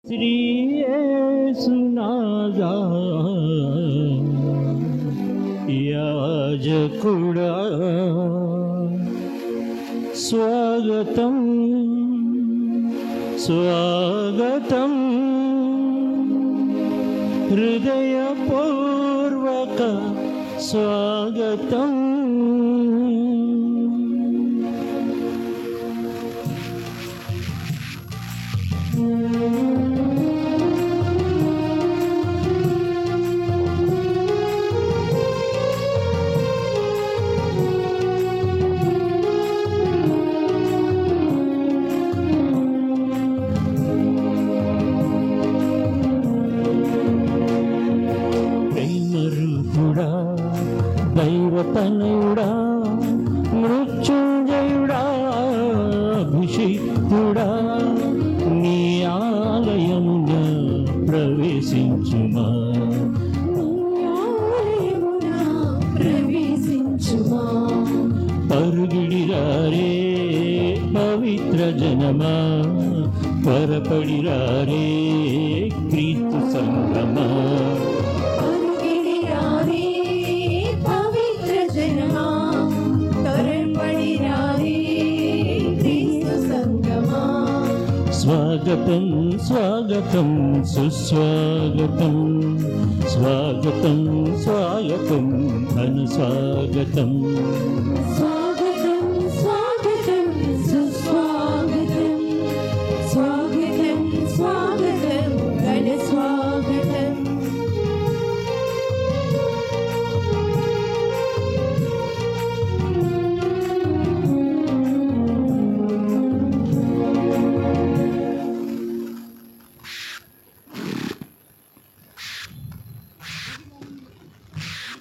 శ్రీ యేసునాథా యాజకుడా స్వాగతం స్వాగతం హృదయపూర్వక స్వాగతం. ప్రేమరూపుడా దైవతనయుడా మృత్యుంజయుడా అభిషిక్తుడా నీ ఆలయమున ప్రవేశించుమా పరుగిడిరారే పవిత్ర జనమా త్వరపడిరారే క్రీస్తు సంగమా స్వాగతం స్వాగతం సుస్వాగతం స్వాగతం స్వాగతం అనుస్వాగతం స్వాగతం స్వాగతం సుస్వాగతం స్వాగతం స్వాగతం అనుస్వాగతం.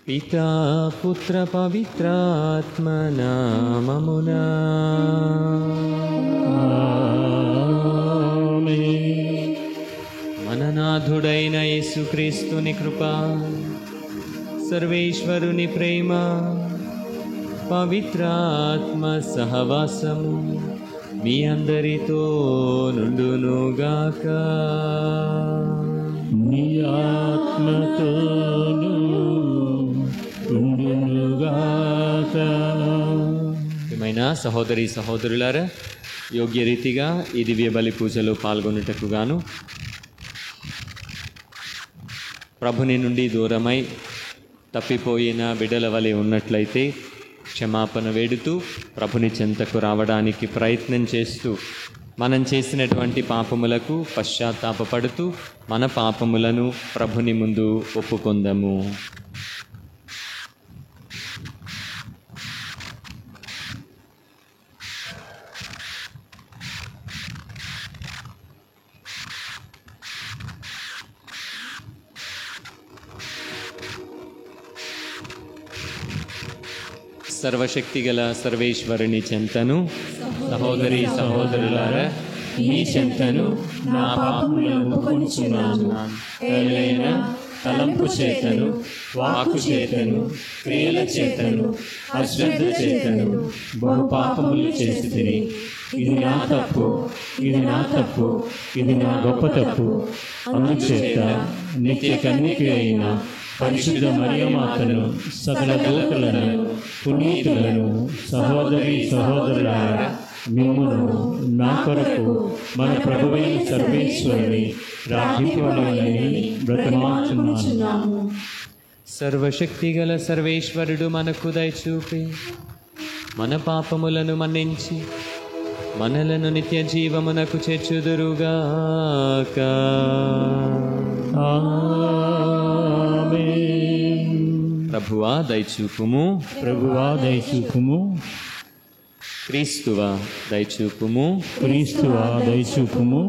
పితా పుత్ర పవిత్రాత్మ నామమునా ఆమేన్. మననాథుడైన యేసుక్రీస్తుని కృప, సర్వేశ్వరుని ప్రేమ, పవిత్రాత్మ సహవాసము మీ అందరితో నుండునుగాక. నీ ఆత్మతోను ఉండునుగాక. ఏమైనా సహోదరి సహోదరులారా, యోగ్య రీతిగా ఈ దివ్య బలి పూజలో పాల్గొనుటకు గాను ప్రభుని నుండి దూరమై తప్పిపోయిన బిడ్డల వలె ఉన్నట్లయితే క్షమాపణ వేడుతూ ప్రభుని చెంతకు రావడానికి ప్రయత్నం చేస్తూ మనం చేసినటువంటి పాపములకు పశ్చాత్తాపపడుతూ మన పాపములను ప్రభుని ముందు ఒప్పుకొందాము. సర్వశక్తిగల సర్వేశ్వరుని చెంతను, సహోదరి సహోదరులారా, మీ చెంతను నా పాపములను ఒప్పుకొనుచున్నాను. ఏలైనా తలంపు చేతను, వాక్కు చేతను, క్రియల చేతను, అశ్రద్ధ చేతను బహు పాపములు చేసి తిని, ఇది నా తప్పు, ఇది నా తప్పు, ఇది నా గొప్ప తప్పు. అందుచేత నిత్య కన్యక అయిన పరిశుద్ధ మరియమాతను, సకల దూతలను, పునీతులను, సహోదరి సహోదరులారా, మిమ్మును నా కొరకు మన ప్రభువైన సర్వేశ్వరుని ప్రార్థింపవలెనని బ్రతిమాలుచున్నాను. సర్వశక్తిగల సర్వేశ్వరుడు మనకు దయచూపి మన పాపములను మన్నించి మనలను నిత్య జీవమునకు చేర్చుదురుగాక. ఆమేన్. ప్రభువా దయచూపుము, ప్రభువా దయచూపుము, క్రీస్తువా దయచూపుము, క్రీస్తువా దయచూపుము,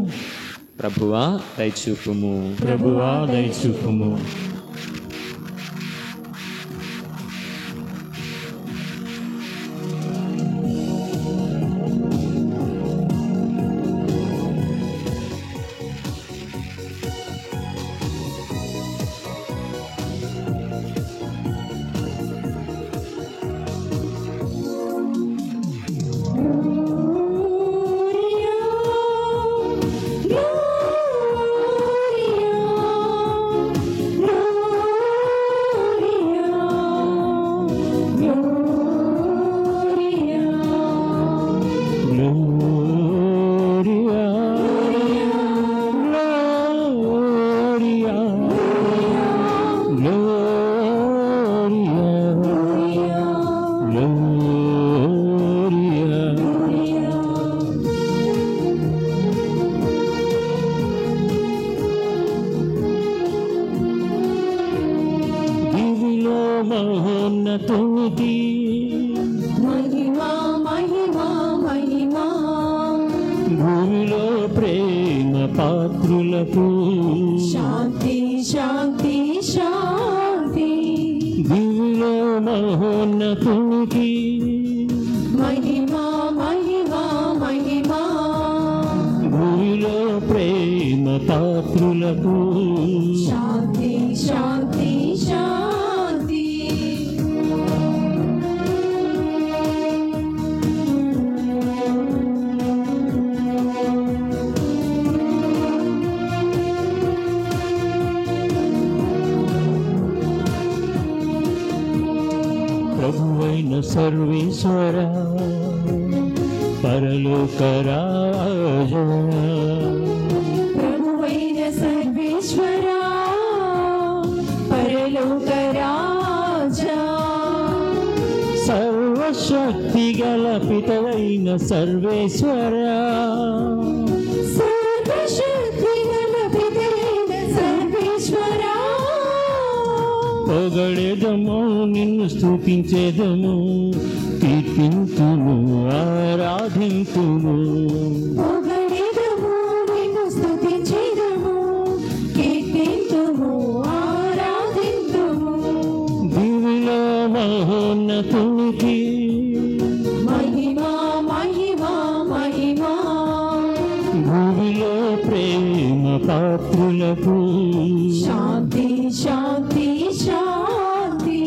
ప్రభువా దయచూపుము. ప్రభువా దయచూపుము. మహోన్నతునికి మహిమా మహిమా మహిమా భూమిలో ప్రేమ పాత్రులకు శాంతి శాంతి శాంతి భూమిలో మహోన్నతునికి మహిమా మహిమా మహిమా భూమిలో ప్రేమ పాత్రులకు శాంతి శాంతి శాంతి ప్రభువైన సర్వేశ్వర పరలోక రాజా ప్రభువైన సర్వేశ్వరా పరలోక రాజా సర్వశక్తి గల పితవైన సర్వేశ్వర సర్వశక్తి గల పితైన సర్వేశ్వరా పొగడెదము నిన్ను స్తుతించెదము కీర్తింతుము ఆరాధింతుము పొగడెదము నిన్ను స్తుతించెదము కీర్తింతుము ఆరాధింతుము దివిలో మహోన్నతునికి మహిమా మహిమా మహిమా భూమిలో ప్రేమ పాత్రులకు శాంతి శాంతి శాంతి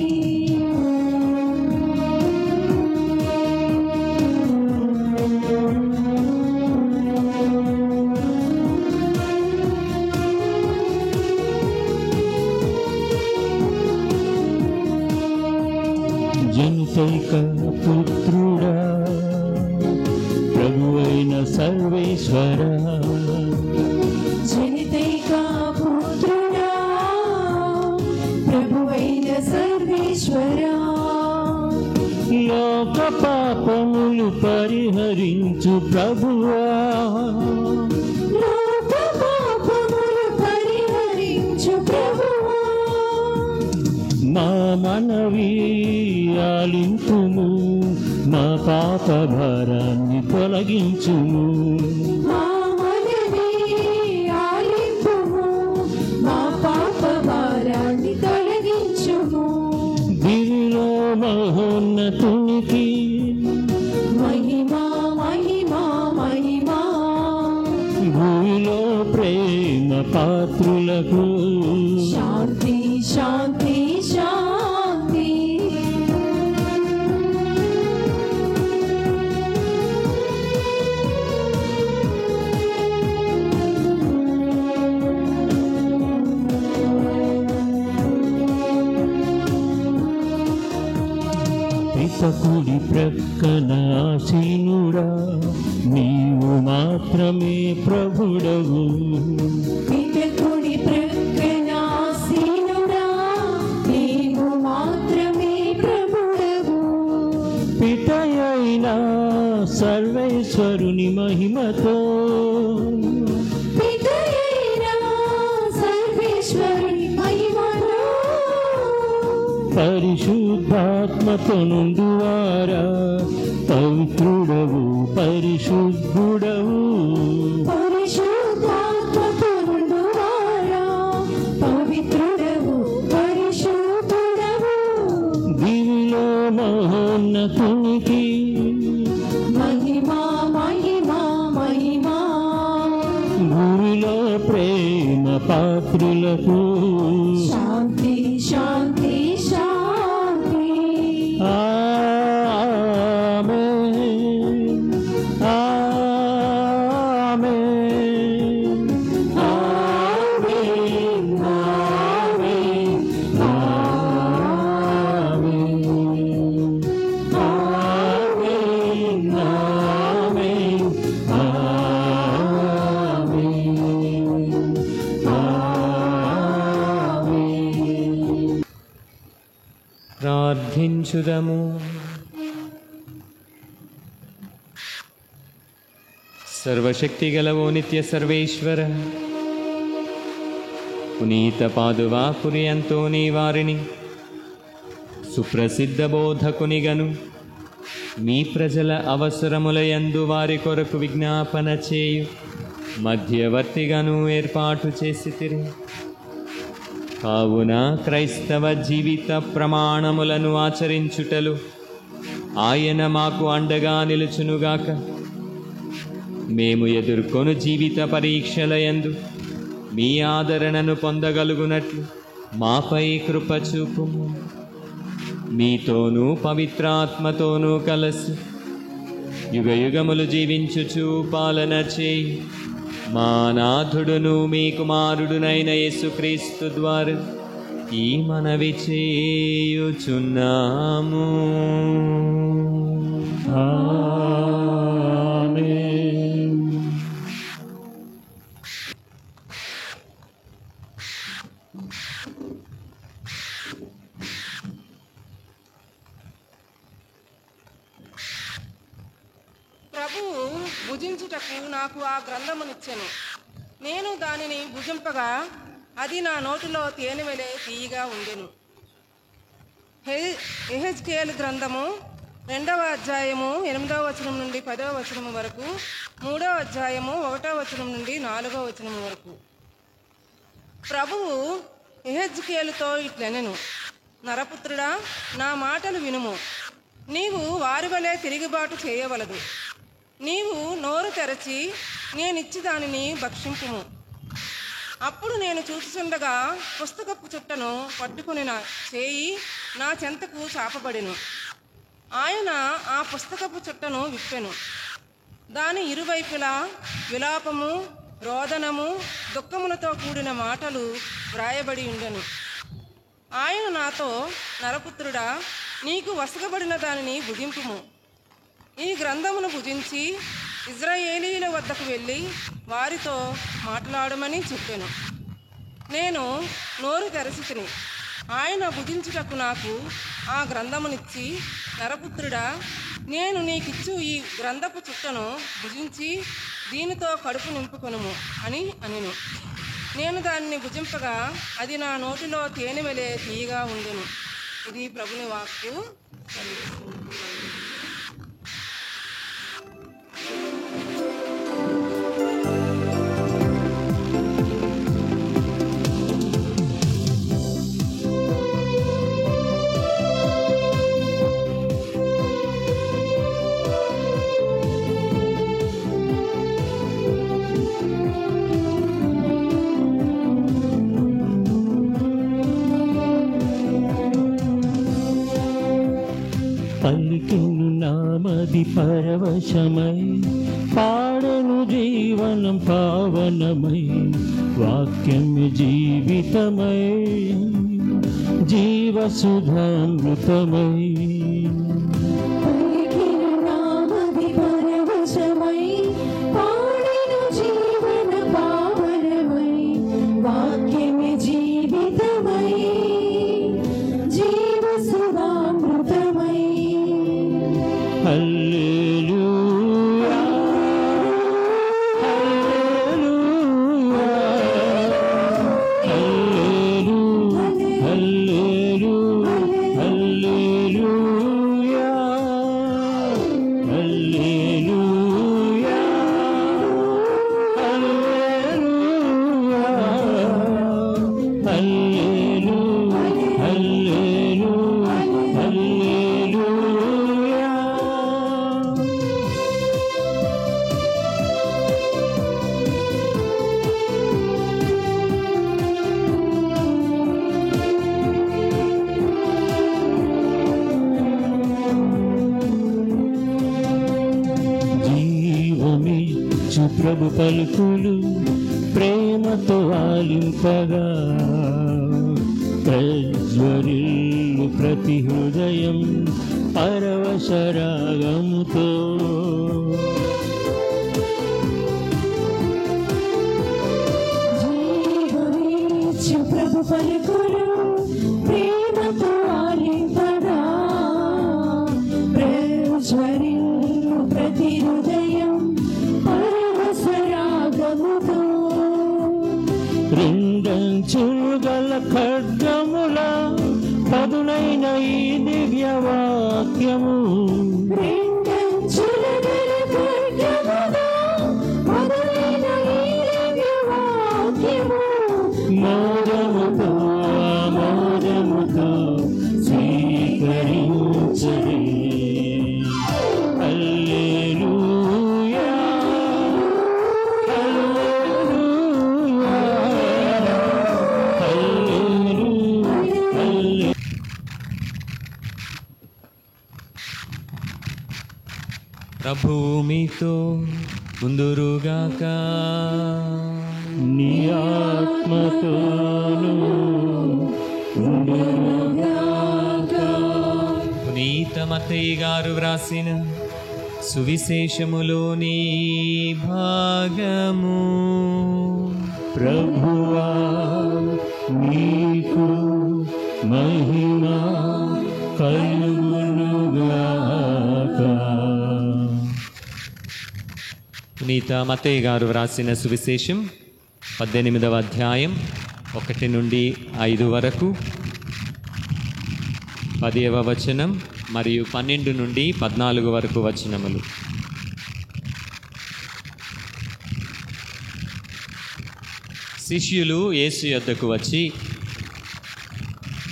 జనితైక పుత్రుడా ప్రభువైన సర్వేశ్వర జనితైక పుత్రుడా ప్రభువైన సర్వేశ్వరా లోక పాపములు పరిహరించు ప్రభువా లోక పాపములు పరిహరించు ప్రభువా మా మనవి ఆలింపుము మా పాప భారాన్ని తొలగించుము మా మనవి ఆలింపుము మా పాప భారాన్ని తొలగించుము దివిలో మహోన్నతునికి మహిమా మహిమా మహిమా భూమిలో ప్రేమ పాత్రులకు శాంతి శాంతి శాంతి పితకుడి ప్రక్కన ఆసీనుడా నీవు మాత్రమే ప్రభుడవు పితకుడి ప్రక్కన ఆసీనుడా నీవు మాత్రమే ప్రభుడవు పితయైన సర్వేశ్వరుని మహిమతో పితయైన సర్వేశ్వరుని మహిమలో పరిశుద్ధాత్మతో నుండువారా పవిత్రుడవు పరిశుద్ధుడవు పరిశుద్ధాత్మతో నుండువారా పవిత్రుడవు పరిశుద్ధుడవు దివిలో మహోన్నతునికి మహిమా మహిమా మహిమా భూమిలో ప్రేమ పాత్రులకు శాంతి శాంతి శాంతి ఆమేన్ ఆమేన్ ఆమేన్ ఆమేన్ ఆమేన్ ఆమేన్ ఆమేన్. ప్రార్థించుదము. సర్వశక్తి గలవో నిత్య సర్వేశ్వర, పునీత పాదువా పురియంతో నీ వారిని సుప్రసిద్ధ బోధకునిగను మీ ప్రజల అవసరములయందు వారి కొరకు విజ్ఞాపన చేయు మధ్యవర్తిగాను ఏర్పాటు చేసితిరి. కావున క్రైస్తవ జీవిత ప్రమాణములను ఆచరించుటలు ఆయన మాకు అండగా నిలుచునుగాక. మేము ఎదుర్కొను జీవిత పరీక్షలయందు మీ ఆదరణను పొందగలుగునట్లు మాపై కృప చూపుము. మీతోనూ పవిత్రాత్మతోనూ కలసి యుగయుగములు జీవించుచు పాలన చేయి మా నాథుడును మీ కుమారుడునైన యేసుక్రీస్తు ద్వారా ఈ మనవి చేయుచున్నాము. ఆమేన్. ప్రభువు భుజించుటకు నాకు ఆ గ్రంథమునిచ్చెను. నేను దానిని భుజింపగా అది నా నోటిలో తేనెవలె తీయగా ఉండెను. యెహెజ్కేలు గ్రంథము 2వ అధ్యాయము 8వ వచనం నుండి 10వ వచనం వరకు, 3వ అధ్యాయము 1వ వచనం నుండి 4వ వచనం వరకు. ప్రభువు యెహెజ్కేలుతో ఇట్లనెను, నరపుత్రుడా, నా మాటలు వినుము. నీవు వారి వలె తిరుగుబాటు చేయవలదు. నీవు నోరు తెరచి నేనిచ్చి దానిని భక్షింపుము. అప్పుడు నేను చూచుచుండగా పుస్తకపు చుట్టను పట్టుకుని నా చేయి నా చెంతకు చాపబడెను. ఆయన ఆ పుస్తకపు చుట్టను విప్పెను. దాని ఇరువైపులా విలాపము, రోదనము, దుఃఖములతో కూడిన మాటలు వ్రాయబడి ఉండెను. ఆయన నాతో, నరపుత్రుడా, నీకు వసగబడిన దానిని భుజింపుము. ఈ గ్రంథమును భుజించి ఇజ్రాయేలీల వద్దకు వెళ్ళి వారితో మాట్లాడమని చెప్పాను. నేను నోరు తెరచితిని. ఆయన భుజించుటకు నాకు ఆ గ్రంథమునిచ్చి, నరపుత్రుడా, నేను నీకిచ్చు ఈ గ్రంథపు చుట్టను భుజించి దీనితో కడుపు నింపుకొనుము అని అనెను. నేను దానిని భుజింపగా అది నా నోటిలో తేనెవలె తీయగా ఉండెను. ఇది ప్రభుని వాక్కు. పలికెను నామది పరవశమై, పాడెను జీవనం పావనమై, వాక్యం జీవితమై, జీవసుధామృతమై. పలికెను నామది పరవశమై, పాడెను జీవన పావనమై, వాక్యమే జీవితమై, జీవసుధామృతమై. హల్లెలూయా, హల్లెలూయా, హల్లెలూయా, హల్లెలూయా, హల్లెలూయా, హల్లెలూయా, హల్లెలూయా, హల్లెలూయా, హల్లెలూయా. జీవమిచ్చు ప్రభు పలుకులు ప్రేమతో ఆలింపగా, ప్రజ్వరిల్లు ప్రతి హృదయం పరవశరాగముతో. జీవమిచ్చు ప్రభు పలుకులు ప్రేమతో ఆలింపగా, ప్రజ్వరిల్లు ప్రతి హృదయం పరవశరాగముతో. రెండంచులు గల ఖడ్గముల పదునైన ఈ దివ్య వాక్యము రెండంచుల గల ఖడ్గముగా మొదలైన ఈ దివ్య వాక్యము మోదముతో ఆమోదముతో స్వీకరించడి. హల్లెలూయా, హల్లెలూయా, హల్లెలూయా. ప్రభువు మీతో ముందురుగాక. నీ ఆత్మతోను పునీత మత్తయి గారు వ్రాసిన సువిశేషములోని భాగము. ప్రభువా నీకు మహిమ కలుగునుగాక. పునీత మత్తయి గారు వ్రాసిన సువిశేషం 18వ అధ్యాయం 1 నుండి 5 వరకు, 10వ వచనం మరియు 12 నుండి 14 వరకు వచనములు. శిష్యులు యేసు యొద్దకు వచ్చి,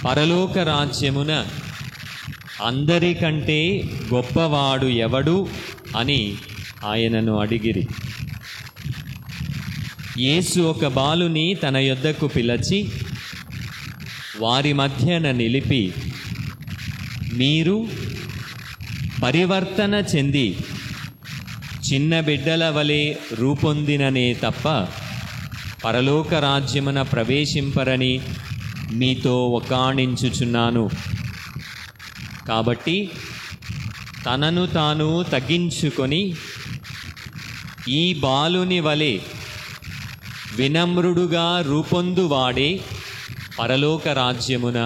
పరలోక రాజ్యమున అందరికంటే గొప్పవాడు ఎవడు అని ఆయనను అడిగిరి. యేసు ఒక బాలుని తన యొద్దకు పిలిచి వారి మధ్యన నిలిపి, మీరు పరివర్తన చెంది చిన్న బిడ్డల వలె రూపొందిననే తప్ప పరలోక రాజ్యమున ప్రవేశింపరని మీతో ఒకాణించుచున్నాను. కాబట్టి తనను తాను తగ్గించుకొని ఈ బాలుని వలె వినమ్రుడుగా రూపొందువాడే పరలోక రాజ్యమున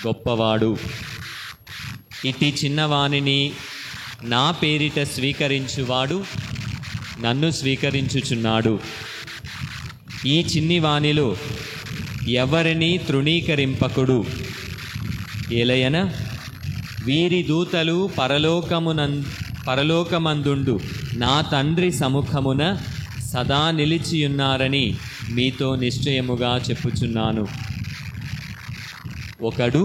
గొప్పవాడు. ఇట్టి చిన్నవానిని నా పేరిట స్వీకరించువాడు నన్ను స్వీకరించుచున్నాడు. ఈ చిన్ని వానిలో ఎవరిని తృణీకరింపకుడు. ఏలయన వీరి దూతలు పరలోకమందుండు నా తండ్రి సముఖమున సదా నిలిచియున్నారని మీతో నిశ్చయముగా చెప్పుచున్నాను. ఒకడు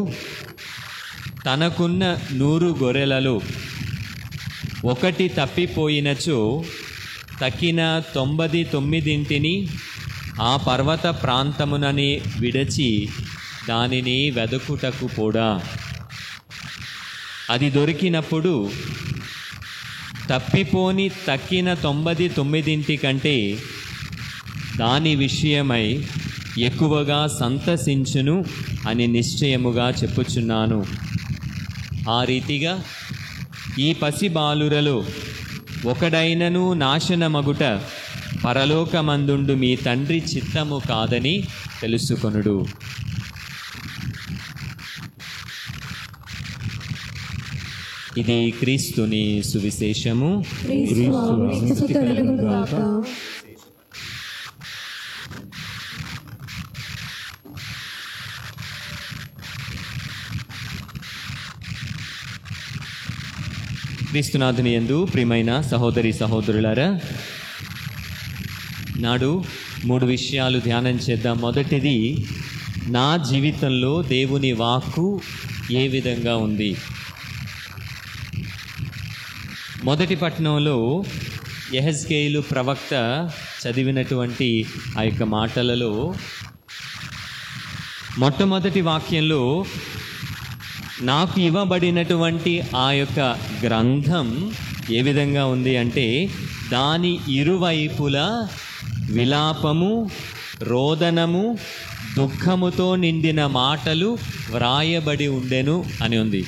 తనకున్న 100 గొర్రెలలో ఒకటి తప్పిపోయినచో తక్కిన 99 ఆ పర్వత ప్రాంతమునని విడచి దానిని వెదకుటకు పోడా. అది దొరికినప్పుడు తప్పిపోని తక్కిన 99 కంటే దాని విషయమై ఎక్కువగా సంతసించును అని నిశ్చయముగా చెప్పుచున్నాను. ఆ రీతిగా ఈ పసి బాలురలో ఒకడైనను నాశనమగుట పరలోకమందుండు మీ తండ్రి చిత్తము కాదని తెలుసుకొనుడు. ఇది క్రీస్తుని సువిశేషము. క్రీస్తు కలుగుగాక. క్రీస్తునాథుని యందు ప్రియమైన సహోదరి సహోదరులారా, నాడు 3 విషయాలు ధ్యానం చేద్దాం. మొదటిది, నా జీవితంలో దేవుని వాక్కు ఏ విధంగా ఉంది. మొదటి పట్టణంలో యెహెజ్కేలు ప్రవక్త చదివినటువంటి ఆ యొక్క మాటలలో మొట్టమొదటి వాక్యంలో నాకు ఇవ్వబడినటువంటి ఆ యొక్క గ్రంథం ఏ విధంగా ఉంది అంటే, దాని ఇరువైపులా విలాపము, రోదనము, దుఃఖముతో నిండిన మాటలు వ్రాయబడి ఉండెను అని ఉంది.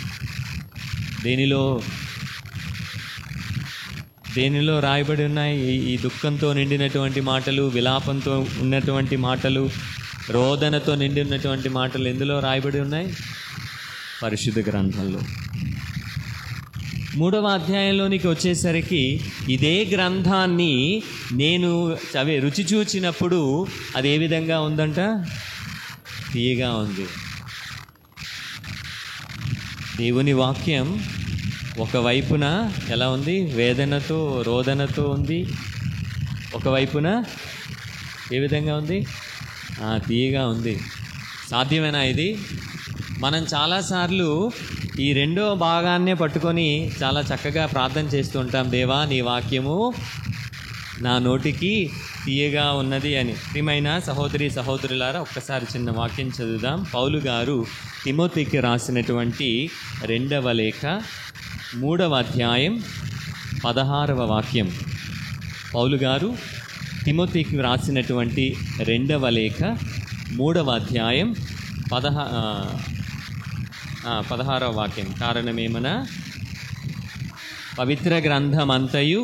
దేనిలో రాయబడి ఉన్నాయి ఈ దుఃఖంతో నిండినటువంటి మాటలు, విలాపంతో ఉన్నటువంటి మాటలు, రోదనతో నిండి ఉన్నటువంటి మాటలు ఎందులో రాయబడి ఉన్నాయి? పరిశుద్ధ గ్రంథంలో. 3వ అధ్యాయంలోనికి వచ్చేసరికి ఇదే గ్రంథాన్ని నేను రుచి చూచినప్పుడు అది ఏ విధంగా ఉందంట? తీయగా ఉంది. దేవుని వాక్యం ఒకవైపున ఎలా ఉంది? వేదనతో, రోదనతో ఉంది. ఒకవైపున ఏ విధంగా ఉంది? తీయగా ఉంది. సాధ్యమేనా ఇది? మనం చాలాసార్లు ఈ రెండో భాగాన్నే పట్టుకొని చాలా చక్కగా ప్రార్థన చేస్తూ ఉంటాం. దేవా, నీ వాక్యము నా నోటికి తీయగా ఉన్నది అని. ప్రియమైన సహోదరి సహోదరులారా, ఒక్కసారి చిన్న వాక్యం చదువుదాం. పౌలు గారు తిమోతికి రాసినటువంటి 2వ లేఖ 3వ అధ్యాయం 16వ వాక్యం. పౌలు గారు తిమోతికి రాసినటువంటి 2వ లేఖ 3వ అధ్యాయం 16వ వాక్యం. కారణమేమనా, పవిత్ర గ్రంథమంతయు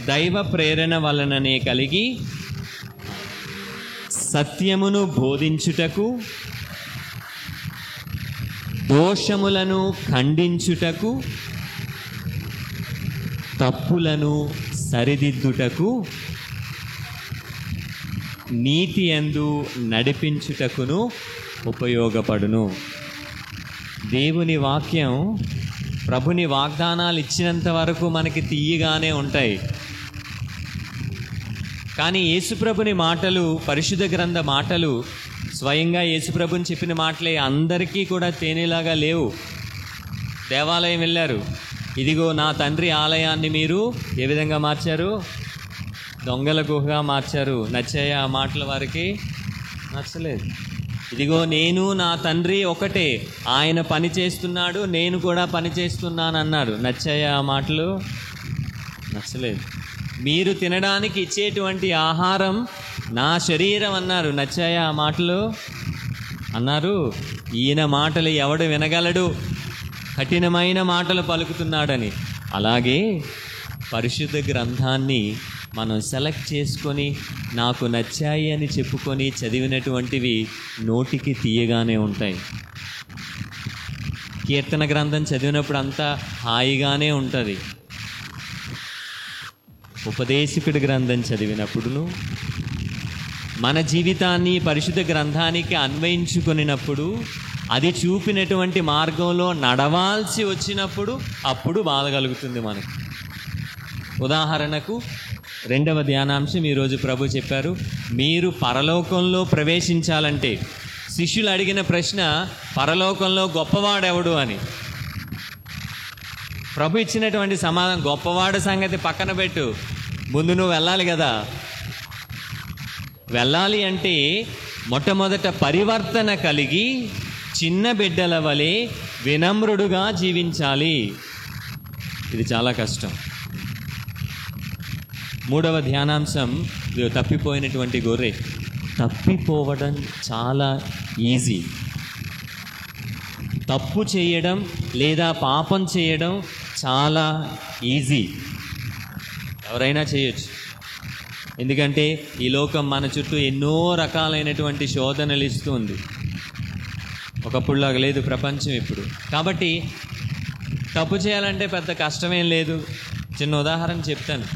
దైవ ప్రేరణ వలననే కలిగి సత్యమును బోధించుటకు, దోషములను ఖండించుటకు, తప్పులను సరిదిద్దుటకు, నీతి యందు నడిపించుటకును ఉపయోగపడును. దేవుని వాక్యం, ప్రభుని వాగ్దానాలు ఇచ్చినంత వరకు మనకి తీయగానే ఉంటాయి. కానీ యేసుప్రభుని మాటలు, పరిశుద్ధ గ్రంథ మాటలు, స్వయంగా యేసుప్రభుని చెప్పిన మాటలే అందరికీ కూడా తేనెలాగా లేవు. దేవాలయం వెళ్ళారు, ఇదిగో నా తండ్రి ఆలయాన్ని మీరు ఏ విధంగా మార్చారు? దొంగల గుహగా మార్చారు. నచ్చాయా ఆ మాటలు? వారికి నచ్చలేదు. ఇదిగో నేను నా తండ్రి ఒకటే, ఆయన పని చేస్తున్నాడు, నేను కూడా పని చేస్తున్నాను అన్నారు. నచ్చాయా ఆ మాటలు? నచ్చలేదు. మీరు తినడానికి ఇచ్చేటువంటి ఆహారం నా శరీరం అన్నారు. నచ్చాయా ఆ మాటలు? అన్నారు. ఈయన మాటలు ఎవడు వినగలడు, కఠినమైన మాటలు పలుకుతున్నాడని. అలాగే పరిశుద్ధ గ్రంథాన్ని మనం సెలెక్ట్ చేసుకొని నాకు నచ్చాయి అని చెప్పుకొని చదివినటువంటివి నోటికి తీయగానే ఉంటాయి. కీర్తన గ్రంథం చదివినప్పుడు అంతా హాయిగానే ఉంటుంది. ఉపదేశకుడి గ్రంథం చదివినప్పుడును, మన జీవితాన్ని పరిశుద్ధ గ్రంథానికి అన్వయించుకున్నప్పుడు, అది చూపినటువంటి మార్గంలో నడవాల్సి వచ్చినప్పుడు అప్పుడు బాధ కలుగుతుంది మనకు. ఉదాహరణకు 2వ ధ్యానాంశం ఈరోజు ప్రభు చెప్పారు, మీరు పరలోకంలో ప్రవేశించాలంటే, శిష్యులు అడిగిన ప్రశ్న పరలోకంలో గొప్పవాడెవడు అని. ప్రభు ఇచ్చినటువంటి సమాధానం, గొప్పవాడు సంగతి పక్కన పెట్టు, ముందు నువ్వు వెళ్ళాలి కదా. వెళ్ళాలి అంటే మొట్టమొదట పరివర్తన కలిగి చిన్న బిడ్డల వలె వినమ్రుడుగా జీవించాలి. ఇది చాలా కష్టం. 3వ ధ్యానాంశం, తప్పిపోయినటువంటి గొర్రె. తప్పిపోవడం చాలా ఈజీ. తప్పు చేయడం లేదా పాపం చేయడం చాలా ఈజీ, ఎవరైనా చేయొచ్చు. ఎందుకంటే ఈ లోకం మన చుట్టూ ఎన్నో రకాలైనటువంటి శోధనలు ఇస్తుంది. ఒకప్పుడులాగా లేదు ప్రపంచం ఇప్పుడు. కాబట్టి తప్పు చేయాలంటే పెద్ద కష్టమేం లేదు. చిన్న ఉదాహరణ చెప్తాను.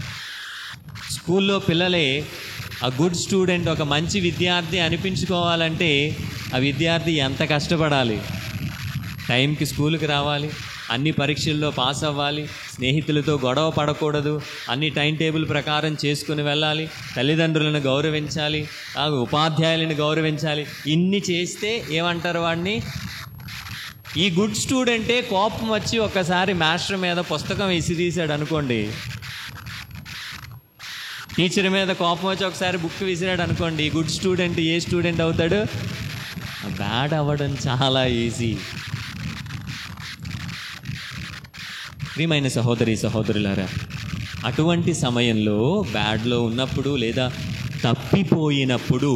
స్కూల్లో పిల్లలే ఆ గుడ్ స్టూడెంట్, ఒక మంచి విద్యార్థి అనిపించుకోవాలంటే ఆ విద్యార్థి ఎంత కష్టపడాలి. టైంకి స్కూల్కి రావాలి, అన్ని పరీక్షల్లో పాస్ అవ్వాలి, స్నేహితులతో గొడవ పడకూడదు, అన్ని టైం టేబుల్ ప్రకారం చేసుకుని వెళ్ళాలి, తల్లిదండ్రులను గౌరవించాలి, ఉపాధ్యాయులను గౌరవించాలి. ఇన్ని చేస్తే ఏమంటారు వాడిని? ఈ గుడ్ స్టూడెంటే కోపం వచ్చి ఒకసారి మాస్టర్ మీద పుస్తకం విసిరీసాడు అనుకోండి, టీచర్ మీద కోపం వచ్చి ఒకసారి బుక్ విసిరాడు అనుకోండి, ఈ గుడ్ స్టూడెంట్ ఏ స్టూడెంట్ అవుతాడు? బ్యాడ్ అవ్వడం చాలా ఈజీ. ప్రియమైన సహోదరి సహోదరులారా, అటువంటి సమయంలో బ్యాడ్లో ఉన్నప్పుడు లేదా తప్పిపోయినప్పుడు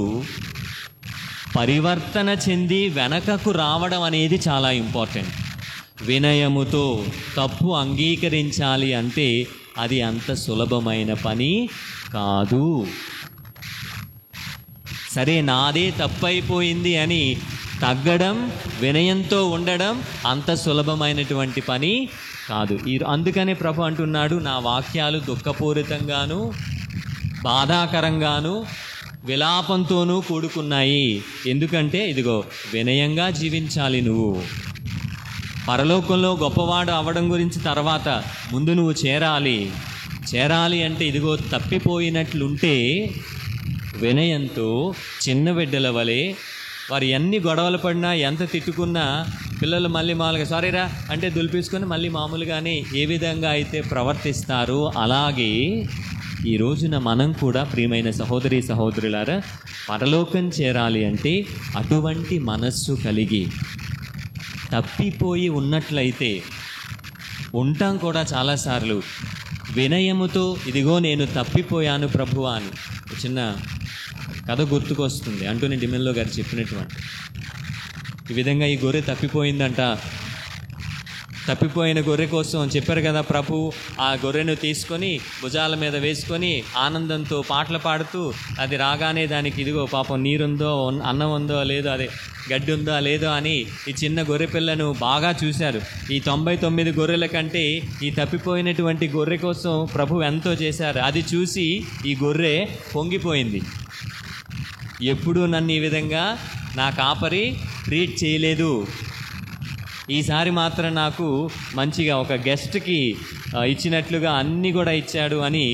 పరివర్తన చెంది వెనకకు రావడం అనేది చాలా ఇంపార్టెంట్. వినయముతో తప్పు అంగీకరించాలి అంటే అది అంత సులభమైన పని కాదు. సరే, నాదే తప్పైపోయింది అని తగ్గడం, వినయంతో ఉండడం అంత సులభమైనటువంటి పని కాదు. అందుకనే ప్రభు అంటున్నాడు, నా వాక్యాలు దుఃఖపూరితంగాను బాధాకరంగాను విలాపంతోనూ కూడుకున్నాయి. ఎందుకంటే ఇదిగో వినయంగా జీవించాలి నువ్వు. పరలోకంలో గొప్పవాడు అవ్వడం గురించి తర్వాత, ముందు నువ్వు చేరాలి అంటే ఇదిగో తప్పిపోయినట్లుంటే వినయంతో చిన్న బిడ్డల వలె వారు ఎన్ని గొడవలు పడినా ఎంత తిట్టుకున్నా పిల్లలు మళ్ళీ మామూలుగా సారీరా అంటే దులిపేసుకొని మళ్ళీ మామూలుగానే ఏ విధంగా అయితే ప్రవర్తిస్తారో అలాగే ఈ రోజున మనం కూడా ప్రియమైన సహోదరి సహోదరులారా పరలోకం చేరాలి అంటే అటువంటి మనస్సు కలిగి తప్పిపోయి ఉన్నట్లయితే ఉంటాం కూడా చాలాసార్లు వినయముతో ఇదిగో నేను తప్పిపోయాను ప్రభువా అని. చిన్న కథ గుర్తుకొస్తుంది అంటోనీ డిమెల్లో గారు చెప్పినటువంటి. ఈ విధంగా ఈ గొర్రె తప్పిపోయిందంట. తప్పిపోయిన గొర్రె కోసం చెప్పారు కదా ప్రభు, ఆ గొర్రెను తీసుకొని భుజాల మీద వేసుకొని ఆనందంతో పాటలు పాడుతూ అది రాగానే దానికి ఇదిగో పాపం నీరుందో అన్నం ఉందో లేదో అదే గడ్డి ఉందో లేదో అని ఈ చిన్న గొర్రె పిల్లను బాగా చూశారు. ఈ 99 గొర్రెల కంటే ఈ తప్పిపోయినటువంటి గొర్రె కోసం ప్రభు ఎంతో చేశారు. అది చూసి ఈ గొర్రె పొంగిపోయింది. ఎప్పుడూ నన్ను ఈ విధంగా నా కాపరి ట్రీట్ చేయలేదు, ఈసారి మాత్రం నాకు మంచిగా ఒక గెస్ట్కి ఇచ్చినట్లుగా అన్నీ కూడా ఇచ్చాడు అని.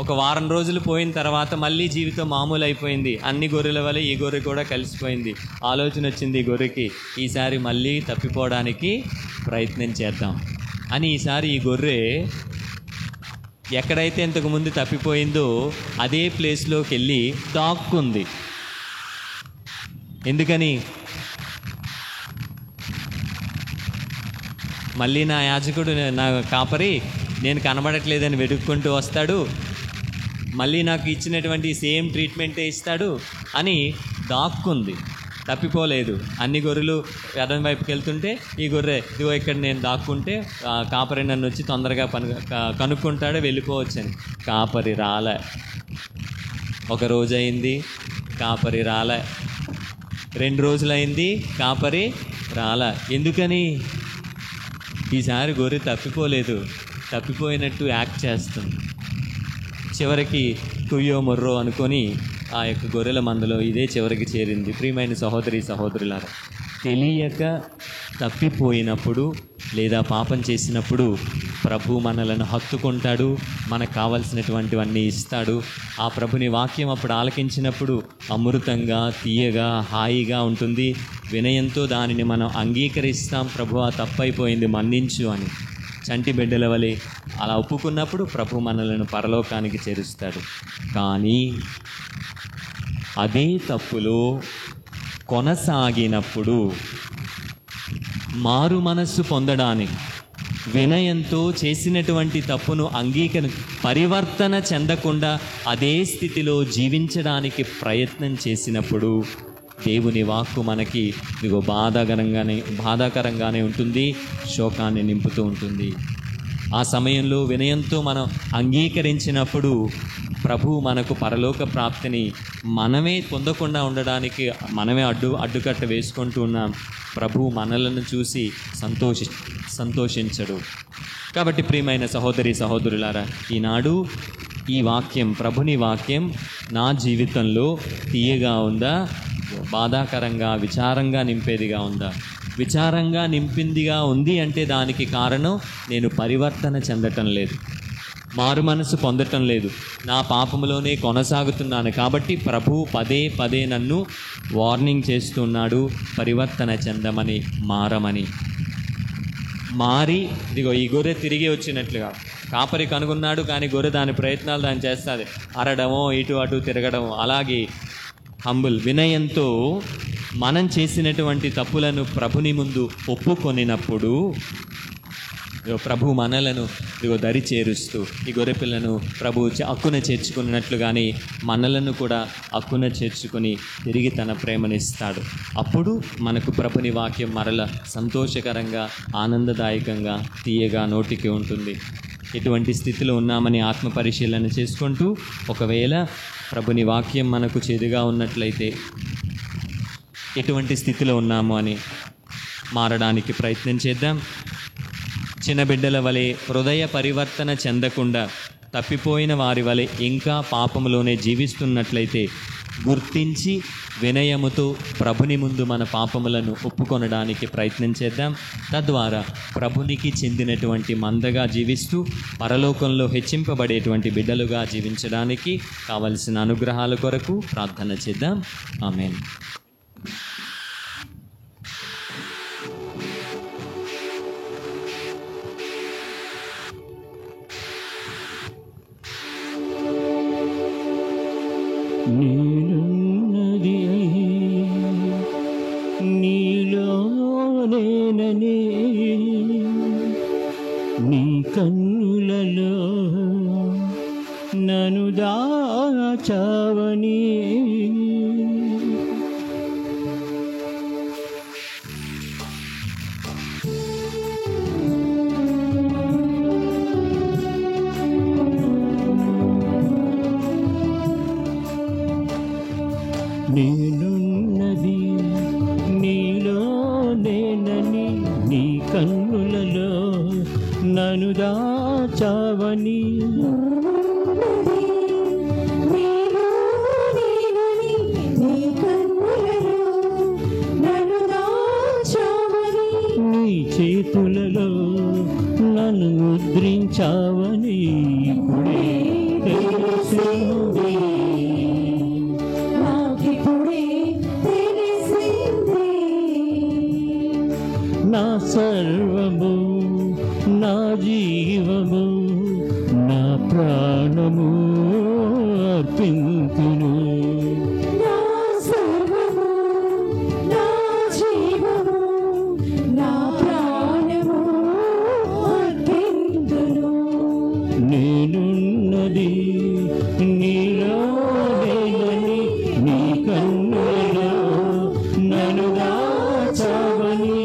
ఒక వారం రోజులు పోయిన తర్వాత మళ్ళీ జీవితం మామూలు అయిపోయింది. అన్ని గొర్రెల వల్ల ఈ గొర్రె కూడా కలిసిపోయింది. ఆలోచన వచ్చింది ఈ గొర్రెకి, ఈసారి మళ్ళీ తప్పిపోవడానికి ప్రయత్నం చేద్దాం అని. ఈసారి ఈ గొర్రె ఎక్కడైతే ఇంతకుముందు తప్పిపోయిందో అదే ప్లేస్లోకి వెళ్ళి దాక్కుంది. ఎందుకని? మళ్ళీ నా యాజకుడు నా కాపరి నేను కనబడట్లేదని వెతుక్కుంటూ వస్తాడు, మళ్ళీ నాకు ఇచ్చినటువంటి సేమ్ ట్రీట్మెంటే ఇస్తాడు అని దాక్కుంది. తప్పిపోలేదు. అన్ని గొర్రెలు ఎడం వైపుకి వెళ్తుంటే ఈ గొర్రె ఇదిగో ఇక్కడ నేను దాక్కుంటే కాపరి నన్ను వచ్చి తొందరగా కనుక్కుంటాడు, వెళ్ళిపోవచ్చని. కాపరి రాలే. ఒక రోజు అయింది, కాపరి రాలే. 2 రోజులైంది, కాపరి రాలే. ఎందుకని? ఈసారి గొర్రె తప్పిపోలేదు, తప్పిపోయినట్టు యాక్ట్ చేస్తుంది. చివరికి కుయ్యో మొర్రో అనుకొని ఆ యొక్క గొర్రెల మందలో ఇదే చివరికి చేరింది. ప్రియమైన సహోదరి సహోదరులారా, తెలియక తప్పిపోయినప్పుడు లేదా పాపం చేసినప్పుడు ప్రభు మనలను హత్తుకుంటాడు, మనకు కావలసినటువంటివన్నీ ఇస్తాడు. ఆ ప్రభుని వాక్యం అప్పుడు ఆలకించినప్పుడు అమృతంగా తీయగా హాయిగా ఉంటుంది. వినయంతో దానిని మనం అంగీకరిస్తాం. ప్రభువా తప్పైపోయింది మన్నించు అని. చంటి బిడ్డల వలె అలా ఒప్పుకున్నప్పుడు ప్రభు మనలను పరలోకానికి చేరుస్తాడు. కానీ అదే తప్పులో కొనసాగినప్పుడు మారు మనస్సు పొందడానికి వినయంతో చేసినటువంటి తప్పును పరివర్తన చెందకుండా అదే స్థితిలో జీవించడానికి ప్రయత్నం చేసినప్పుడు దేవుని వాక్కు మనకి ఇదిగో బాధాకరంగానే ఉంటుంది, శోకాన్ని నింపుతూ ఉంటుంది. ఆ సమయంలో వినయంతో మనం అంగీకరించినప్పుడు ప్రభు మనకు పరలోక ప్రాప్తిని మనమే పొందకుండా ఉండడానికి మనమే అడ్డుకట్ట వేసుకుంటూ ఉన్నాం. ప్రభు మనలను చూసి సంతోషించడు. కాబట్టి ప్రియమైన సహోదరి సహోదరులారా, ఈనాడు ఈ వాక్యం, ప్రభుని వాక్యం నా జీవితంలో తీయగా ఉందా, బాధాకరంగా విచారంగా నింపేదిగా ఉందా? విచారంగా నింపిందిగా ఉంది అంటే దానికి కారణం నేను పరివర్తన చెందటం లేదు, మారు మనసు పొందటం లేదు, నా పాపములోనే కొనసాగుతున్నాను. కాబట్టి ప్రభు పదే పదే నన్ను వార్నింగ్ చేస్తున్నాడు, పరివర్తన చెందమని, మారమని. మారి ఇదిగో ఈ గొర్రె తిరిగి వచ్చినట్లుగా కాపరి కనుగొన్నాడు, కానీ గొర్రె దాని ప్రయత్నాలు దాన్ని చేస్తుంది, అరడమో ఇటు అటు తిరగడం. అలాగే వినయంతో మనం చేసినటువంటి తప్పులను ప్రభుని ముందు ఒప్పుకొనినప్పుడు ప్రభు మనలను ఇదిగో దరి చేరుస్తూ ఈ గొర్రెపిల్లను ప్రభు హక్కున చేర్చుకున్నట్లుగానే మనలను కూడా హక్కున చేర్చుకొని తిరిగి తన ప్రేమనిస్తాడు. అప్పుడు మనకు ప్రభుని వాక్యం మరల సంతోషకరంగా, ఆనందదాయకంగా, తీయగా నోటికి ఉంటుంది. ఎటువంటి స్థితిలో ఉన్నామని ఆత్మ పరిశీలన చేసుకుంటూ, ఒకవేళ ప్రభుని వాక్యం మనకు చేదుగా ఉన్నట్లయితే ఎటువంటి స్థితిలో ఉన్నాము అని మారడానికి ప్రయత్నం చేద్దాం. చిన్న బిడ్డల వలె హృదయ పరివర్తన చెందకుండా తప్పిపోయిన వారి వలె ఇంకా పాపములోనే జీవిస్తున్నట్లయితే గుర్తించి వినయముతో ప్రభుని ముందు మన పాపములను ఒప్పుకొనడానికి ప్రయత్నం చేద్దాం. తద్వారా ప్రభునికి చెందినటువంటి మందగా జీవిస్తూ పరలోకంలో హెచ్చింపబడేటువంటి బిడ్డలుగా జీవించడానికి కావలసిన అనుగ్రహాల కొరకు ప్రార్థన చేద్దాం. ఆమేన్. నేనున్నది నీలోనేనని నీ కన్నులలో నన్ను దాచావని నేనున్నది నీలోనేనని నీ కన్నులలో నన్ను దాచావని నీ చేతులలో నన్ను ముద్రించావని ఇప్పుడే తెలిసింది. నా సర్వము నా జీవము నా ప్రాణము అర్పింతును. నేనున్నది నీలోనేనని నీ కన్నులలో నన్ను దాచావని.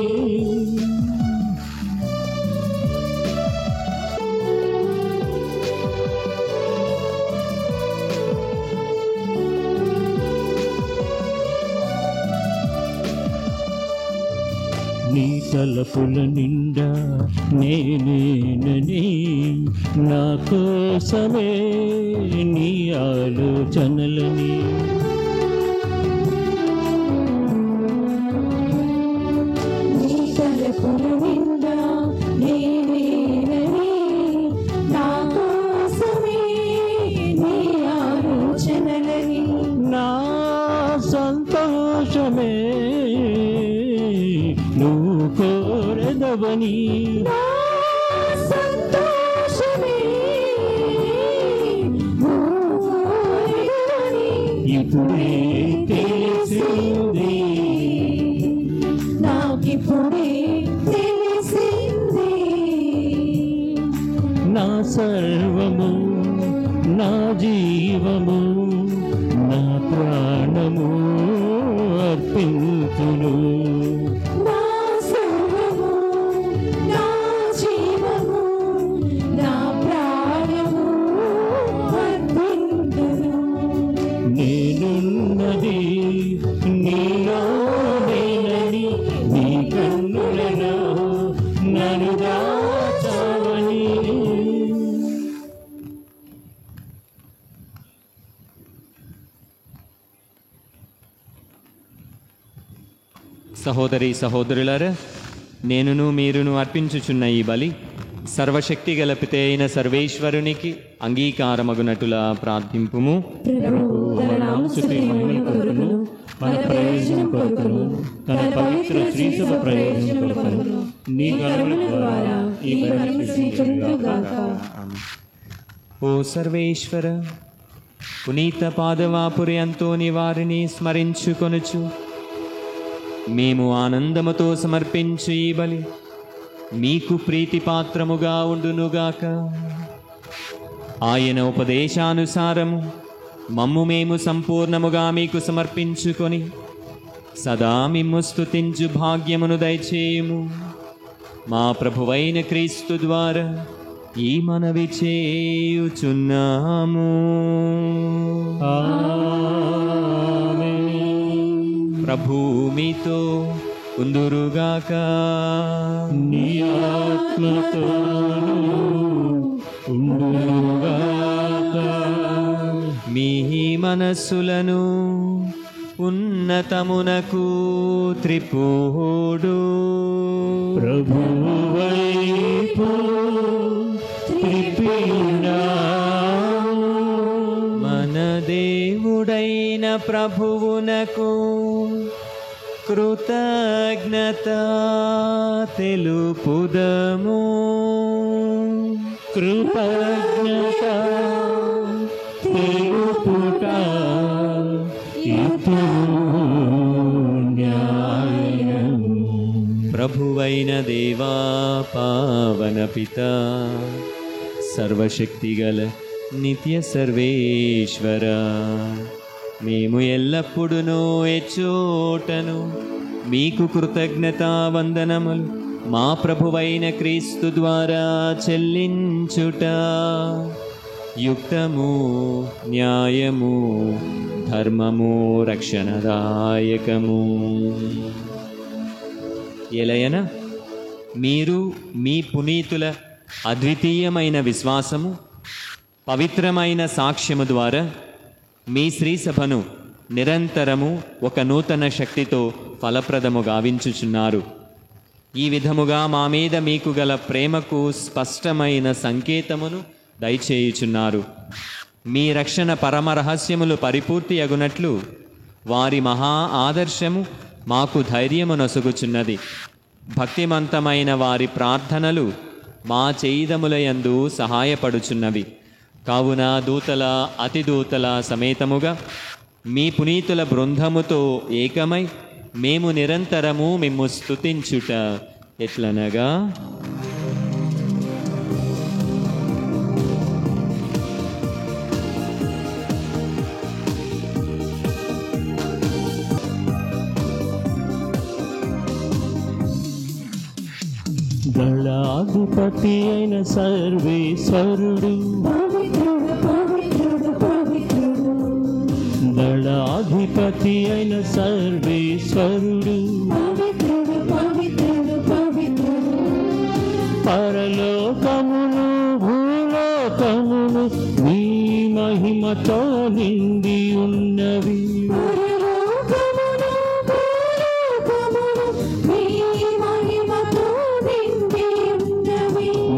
నీ తలపుల నిండా నేనేనని నా కోసమే నీ ఆలోచనలని నా సంతోషమే నువ్వు కోరెదవని ఇప్పుడే తెలిసింది. నా సర్వము నా జీవము నా ప్రాణము అర్పింతును. నేనున్నది నీలోనేనని నీ కన్నులలో నన్ను దాచావని. సహోదరి సహోదరులారా, నేనును మీరును అర్పించుచున్న ఈ బలి సర్వశక్తి గల పితే అయిన సర్వేశ్వరునికి అంగీకారమగునట్టులా ప్రార్థింపుము. మన నామస్తుతి మహిమ కొరకును మన ప్రయోజనం కొరకును తన పవిత్ర శ్రీసభ ప్రయోజనం కొరకును నీ కరుణ ద్వారా ఈ బలి స్వీకరించుగాక. ఓ సర్వేశ్వర, పునీత పాదవాపురి అంతోని వారిని స్మరించుకొనుచు మేము ఆనందముతో సమర్పించు ఈ బలి మీకు ప్రీతిపాత్రముగా ఉండునుగాక. ఆయన ఉపదేశానుసారము మమ్ము మేము సంపూర్ణముగా మీకు సమర్పించుకొని సదా మిమ్ము స్తుతించు భాగ్యమును దయచేయుము. మా ప్రభువైన క్రీస్తు ద్వారా ఈ మనవి చేయుచున్నాము. ప్రభు మీతో ఉందురుగాక. నీ ఆత్మతోను ఉండుగాక. మీ మనస్సులను ఉన్నతమునకు త్రిపుడు ప్రభువైపు త్రిపియున్నాము. మన దేవుడైన ప్రభువునకు కృతజ్ఞత తెలుపుదము. కృతజ్ఞత తెలుపుట ఇటు న్యాయము. ప్రభువైన దేవా పావన పిత సర్వశక్తిగల నిత్య సర్వేశ్వర, మేము ఎల్లప్పుడూ ఎచ్చోటను మీకు కృతజ్ఞతా వందనములు మా ప్రభువైన క్రీస్తు ద్వారా చెల్లించుట యుక్తము, న్యాయము, ధర్మము, రక్షణదాయకము. ఎలయన మీరు మీ పునీతుల అద్వితీయమైన విశ్వాసము, పవిత్రమైన సాక్ష్యము ద్వారా మీ శ్రీసభను నిరంతరము ఒక నూతన శక్తితో ఫలప్రదము గావించుచున్నారు. ఈ విధముగా మా మీద మీకు గల ప్రేమకు స్పష్టమైన సంకేతమును దయచేయుచున్నారు. మీ రక్షణ పరమ రహస్యములు పరిపూర్తి అగునట్లు వారి మహా ఆదర్శము మాకు ధైర్యము నొసగుచున్నది. భక్తిమంతమైన వారి ప్రార్థనలు మా చేయిదములయందు సహాయపడుచున్నవి. కావున దూతల అతిదూతల సమేతముగా మీ పునీతుల బృందముతో ఏకమై మేము నిరంతరము మిమ్ము స్తుతించుట ఎట్లనగా, దళాధిపతి అయిన సర్వేశ్వరుడు, దళాధిపతి అయిన సర్వేశ్వరుడు, పరలోకమును భూలోకమును నీ మహిమతో నిండి ఉన్నవి.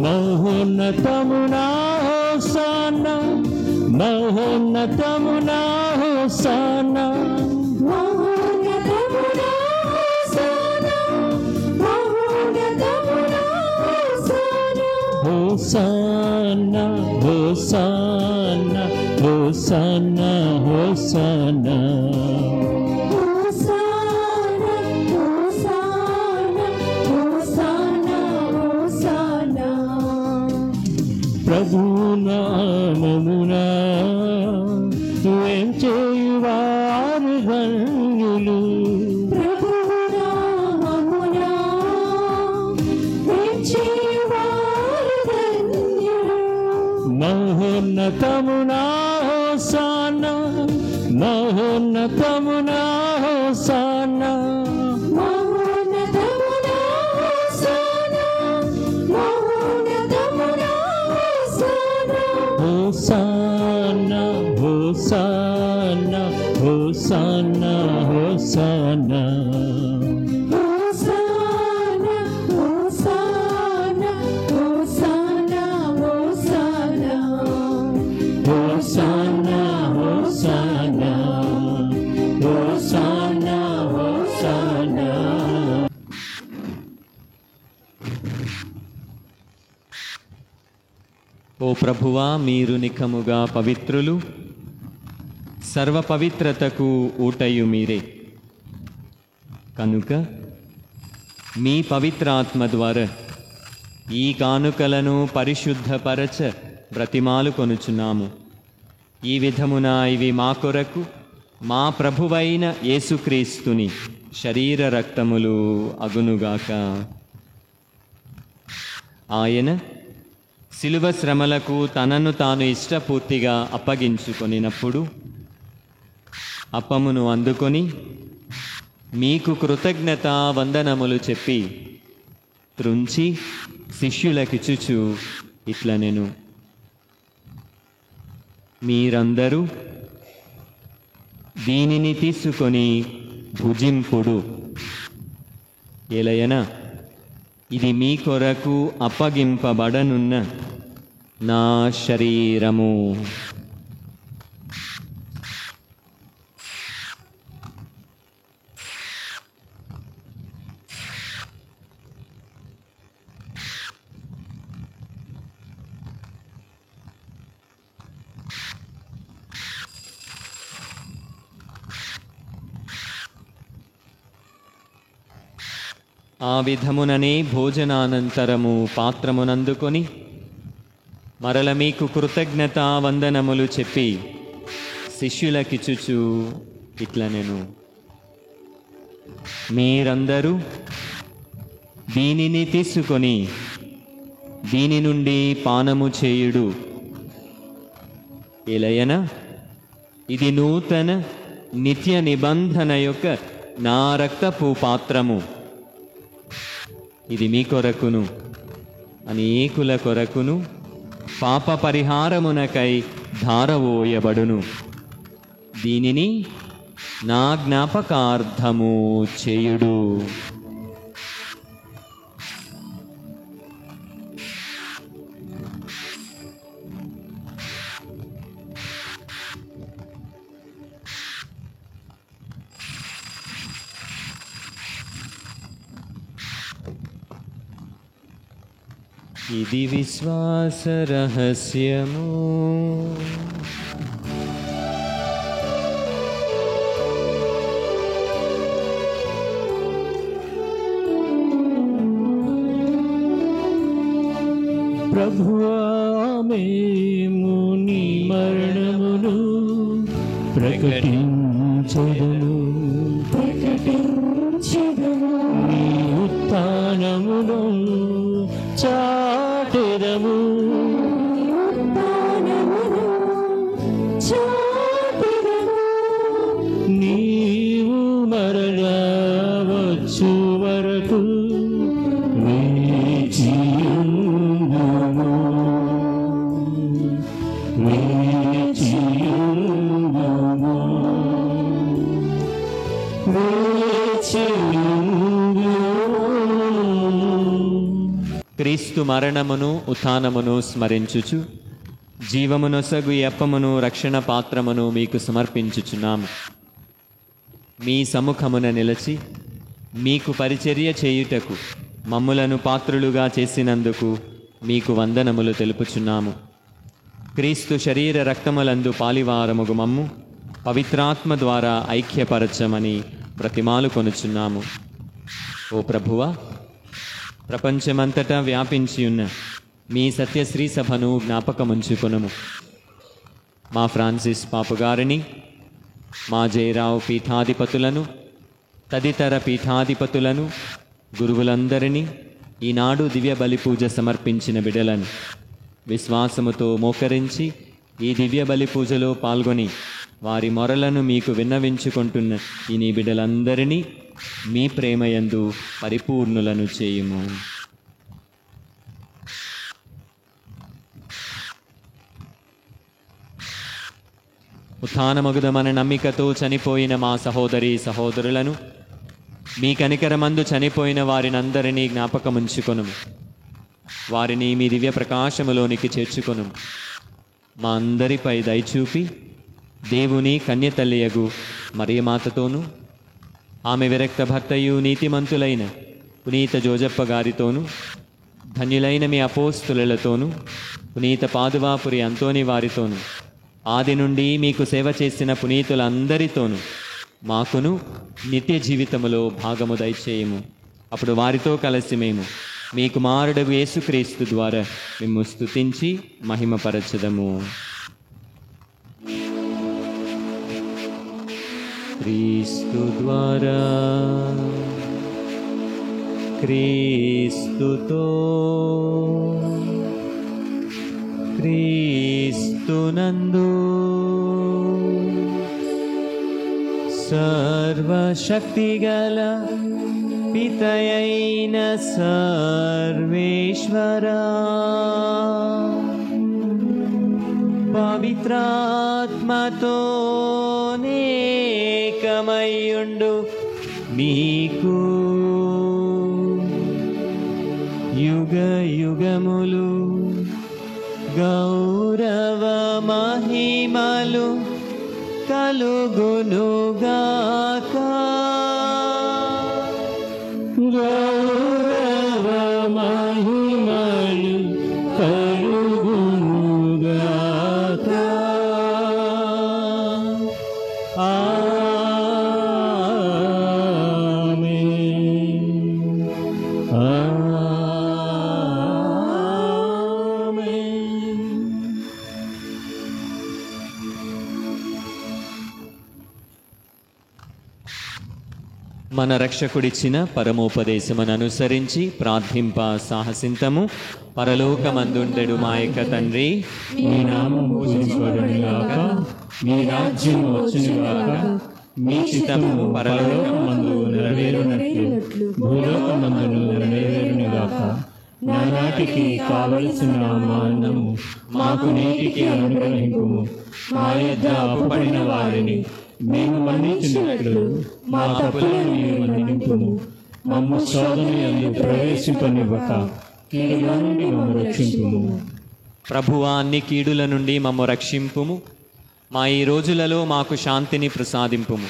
మహోన్నతమునా హోసానా, మహోన్నతమునా హోసానా, హోసానా, హోసానా, హోసానా, హోసానా. ప్రభు నామమునా ఏం చేయువారు ధన్యులు. మహోన్నతమునా హోసానా, మహోన్నతమునా హోసానా, హోసానా, హోసానా, హోసానా, హోసానా. హోసానా, హోసానా, హోసానా, హోసానా. ఓ ప్రభువా, మీరు నిఖముగా పవిత్రులు, సర్వ పవిత్రతకు ఊటయు మీరే. కనుక మీ పవిత్రాత్మ ద్వారా ఈ కానుకలను పరిశుద్ధపరచ బ్రతిమాలు కొనుచున్నాము. ఈ విధమున ఇవి మా కొరకు మా ప్రభువైన యేసుక్రీస్తుని శరీర రక్తములు అగునుగాక. ఆయన శిలువ శ్రమలకు తనను తాను ఇష్టపూర్తిగా అప్పగించుకొనినప్పుడు అప్పమును అందుకొని మీకు కృతజ్ఞతా వందనములు చెప్పి త్రుంచి శిష్యులకిచ్చుచు ఇట్లనెను, మీరందరూ దీనిని తీసుకొని భుజింపుడు. ఎలయన ఇది మీ కొరకు అప్పగింపబడనున్న నా శరీరము. ఆ విధముననే భోజనానంతరము పాత్రమునందుకొని మరల మీకు కృతజ్ఞతా వందనములు చెప్పి శిష్యులకిచ్చుచు ఇట్లనెను, మీరందరూ దీనిని తీసుకొని దీని నుండి పానము చేయుడు. ఎలయన ఇది నూతన నిత్య నిబంధన యొక్క నా రక్తపు పాత్రము. ఇది మీ కొరకును అనేకుల కొరకును పాప పరిహారమునకై ధారవోయబడును. దీనిని నా జ్ఞాపకార్థము చేయుడు. ఇది విశ్వాస రహస్యము. ప్రభువా మేము నీ మరణమును ప్రకటించెదము, నీ ఉత్థానమును చాటెదము. నీవు మరలా వచ్చు వరకు వేచియుందుము, వేచియుందుము, వేచియుందుము. క్రీస్తు మరణమును ఉత్థానమును స్మరించుచు జీవమునొసగు ఈ అప్పమును రక్షణ పాత్రమును మీకు సమర్పించుచున్నాము. మీ సముఖమున నిలచి మీకు పరిచర్య చేయుటకు మమ్ములను పాత్రులుగా చేసినందుకు మీకు వందనములు తెలుపుచున్నాము. క్రీస్తు శరీర రక్తములందు పాలివారముగు మమ్ము పవిత్రాత్మ ద్వారా ఐక్యపరచమని బ్రతిమాలు కొనుచున్నాము. ఓ ప్రభువా, ప్రపంచమంతటా వ్యాపించి ఉన్న మీ సత్యశ్రీ సభను జ్ఞాపకముంచుకొనుము. మా ఫ్రాన్సిస్ పాపుగారిని, మా జయరావు పీఠాధిపతులను, తదితర పీఠాధిపతులను, గురువులందరినీ, ఈనాడు దివ్య బలి పూజ సమర్పించిన బిడలను విశ్వాసముతో మోకరించి ఈ దివ్య బలి పూజలో పాల్గొని వారి మొరలను మీకు విన్నవించుకుంటున్న ఈ నీ బిడ్డలందరినీ మీ ప్రేమయందు పరిపూర్ణులను చేయుము. ఉత్థానమగుదమన నమ్మికతో చనిపోయిన మా సహోదరి సహోదరులను, మీ కనికరమందు చనిపోయిన వారినందరినీ జ్ఞాపకముంచుకొనుము. వారిని మీ దివ్య ప్రకాశములోనికి చేర్చుకొనుము. మా అందరిపై దయచూపి దేవుని కన్యతల్లియగు మరియమాతతోనూ, ఆమె విరక్త భర్తయు నీతిమంతులైన పునీత జోజప్ప గారితోనూ, ధన్యులైన మీ అపోస్తులతోనూ, పునీత పాదువాపురి అంతోని వారితోనూ, ఆది నుండి మీకు సేవ చేసిన పునీతులందరితోనూ మాకును నిత్య జీవితములో భాగము దయచేయము. అప్పుడు వారితో కలిసి మేము మీ కుమారుడగు యేసుక్రీస్తు ద్వారా మేము స్తుతించి మహిమపరచదము. క్రీస్తు ద్వారా, క్రీస్తుతో, క్రీస్తునందు సర్వశక్తిగల పితయైన సర్వేశ్వరా, పవిత్రాత్మతో దైవమయ్యుండు మీకు యుగ యుగములు గౌరవ మహిమలు కలుగునుగాక. గౌరవ మహిమలు కలుగునుగాక. ఆమేన్. ఆమేన్. మన రక్షకుడిచ్చిన పరమోపదేశమును అనుసరించి ప్రార్థింప సాహసింతము. పరలోకమందుండెడు మా యొక్క తండ్రి, మీ నామం పూజించబడునుగాక, మీ రాజ్యం వచ్చునుగాక, మీ చిత్తము పరలోకమందు నెరవేరునట్లు భూలోకమందును నెరవేరునుగాక. నానాటికి కావలసిన మా అన్నము మాకు నేటికి అనుగ్రహింపుము. మా యొద్ద అప్పుపడిన వారిని మేము మన్నించినట్లు మా తప్పులను మీరు మన్నింపుము. మమ్ము శోధన యందు ప్రవేశింపనివ్వక కీడుల నుండి మమ్ము రక్షింపుము. ప్రభువా, అన్ని కీడుల నుండి మమ్ము రక్షింపుము. మా ఈ రోజులలో మాకు శాంతిని ప్రసాదింపుము.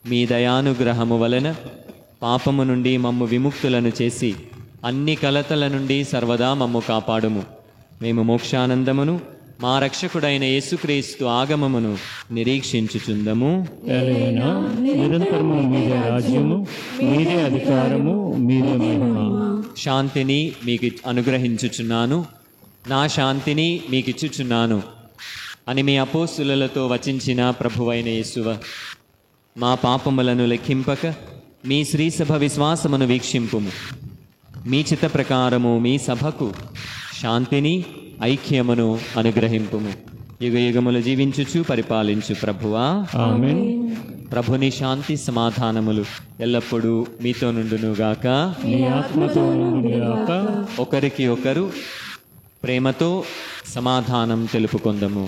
మీ దయానుగ్రహము వలన పాపము నుండి మమ్ము విముక్తులను చేసి అన్ని కలతల నుండి సర్వదా మమ్ము కాపాడుము. మేము మోక్షానందమును మా రక్షకుడైన యేసుక్రీస్తు ఆగమమును నిరీక్షించుచుందము. ఎలైనా నిరంతరము మీదే రాజ్యము, మీదే అధికారము, మీదే మహిమ. శాంతిని మీకు అనుగ్రహించుచున్నాను, నా శాంతిని మీకిచ్చుచున్నాను అని మీ అపోస్తులతో వచించిన ప్రభువైన యేసువ, మా పాపములను లెక్కింపక మీ శ్రీసభ విశ్వాసమును వీక్షింపుము. మీ చిత్త ప్రకారము మీ సభకు శాంతిని ఐక్యమును అనుగ్రహింపుము. యుగ యుగములు జీవించుచు పరిపాలించు ప్రభువా. ఆమేన్. ప్రభుని శాంతి సమాధానములు ఎల్లప్పుడూ మీతో నుండునుగాక. మీ ఆత్మతో నుండుగాక. ఒకరికి ఒకరు ప్రేమతో సమాధానం తెలుపుకొందము.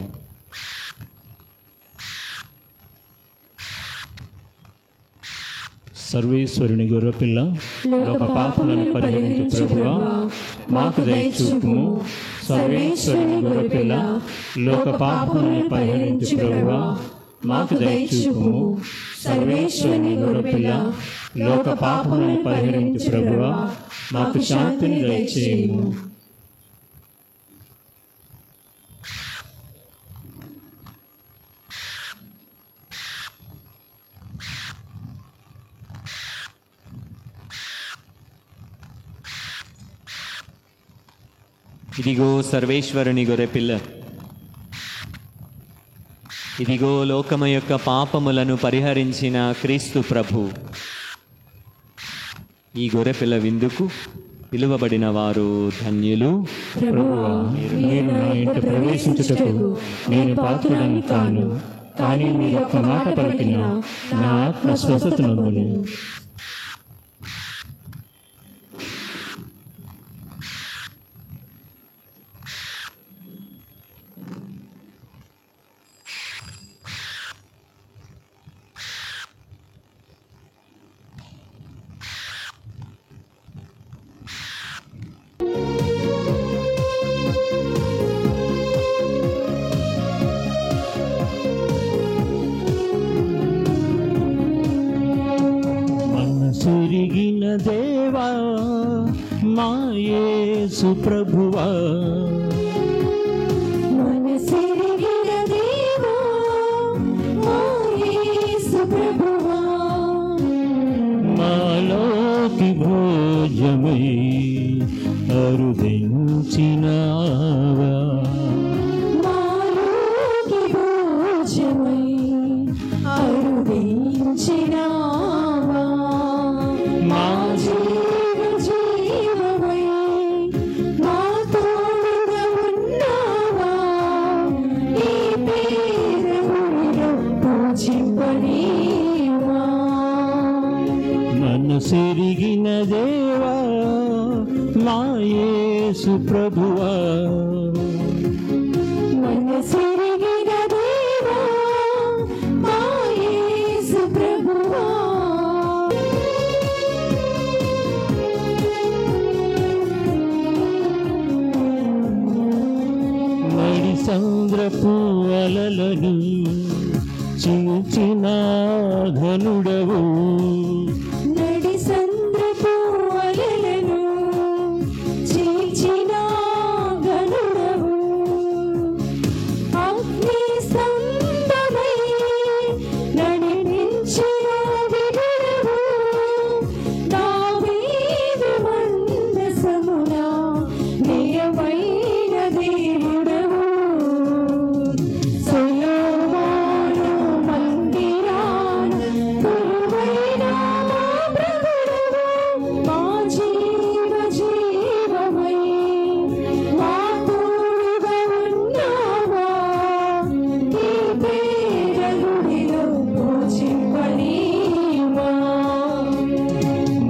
సర్వేశ్వరుని గొర్రెపిల్ల, లోక పాపలను పరిహరించు ప్రభువా, మాకు దయచూపుము. సర్వేశ్వరుని గొర్రెపిల్ల, లోక పాపలను పరిహరించు ప్రభువా, మాకు దయచూపుము. సర్వేశ్వరుని గొర్రెపిల్ల, లోక పాపలను పరిహరించు ప్రభువా, మాకు శాంతిని దయచేయము. ఇదిగో సర్వేశ్వరుని గొర్రెపిల్ల, ఇదిగో లోకము యొక్క పాపములను పరిహరించిన క్రీస్తు ప్రభు. ఈ గొర్రెపిల్ల విందుకు పిలువబడిన వారు ధన్యులు. ప్రభువా, మీరు నా ఇంట ప్రవేశించుటకు నేను పాత్రుడని కాను, కానీ మీరు ఒక్క మాట పలికిన నా ఆత్మ స్వస్థత నొందును. మనసెరిగిన దేవా, మా యేసు ప్రభువా, మనసెరిగిన దేవా, మా యేసు ప్రభువా, మాలోకి భోజమై అరుదించినావా. మాలోకి భోజమై అరుదించినావా. మా జీవమై మా తోడుగా ఉన్నావా. ఈ పేదవునిలో పూజింపనీవా. మనసెరిగిన దేవా, మా యేసు ప్రభువా, మనసెరిగిన దేవా, మా యేసు ప్రభువా,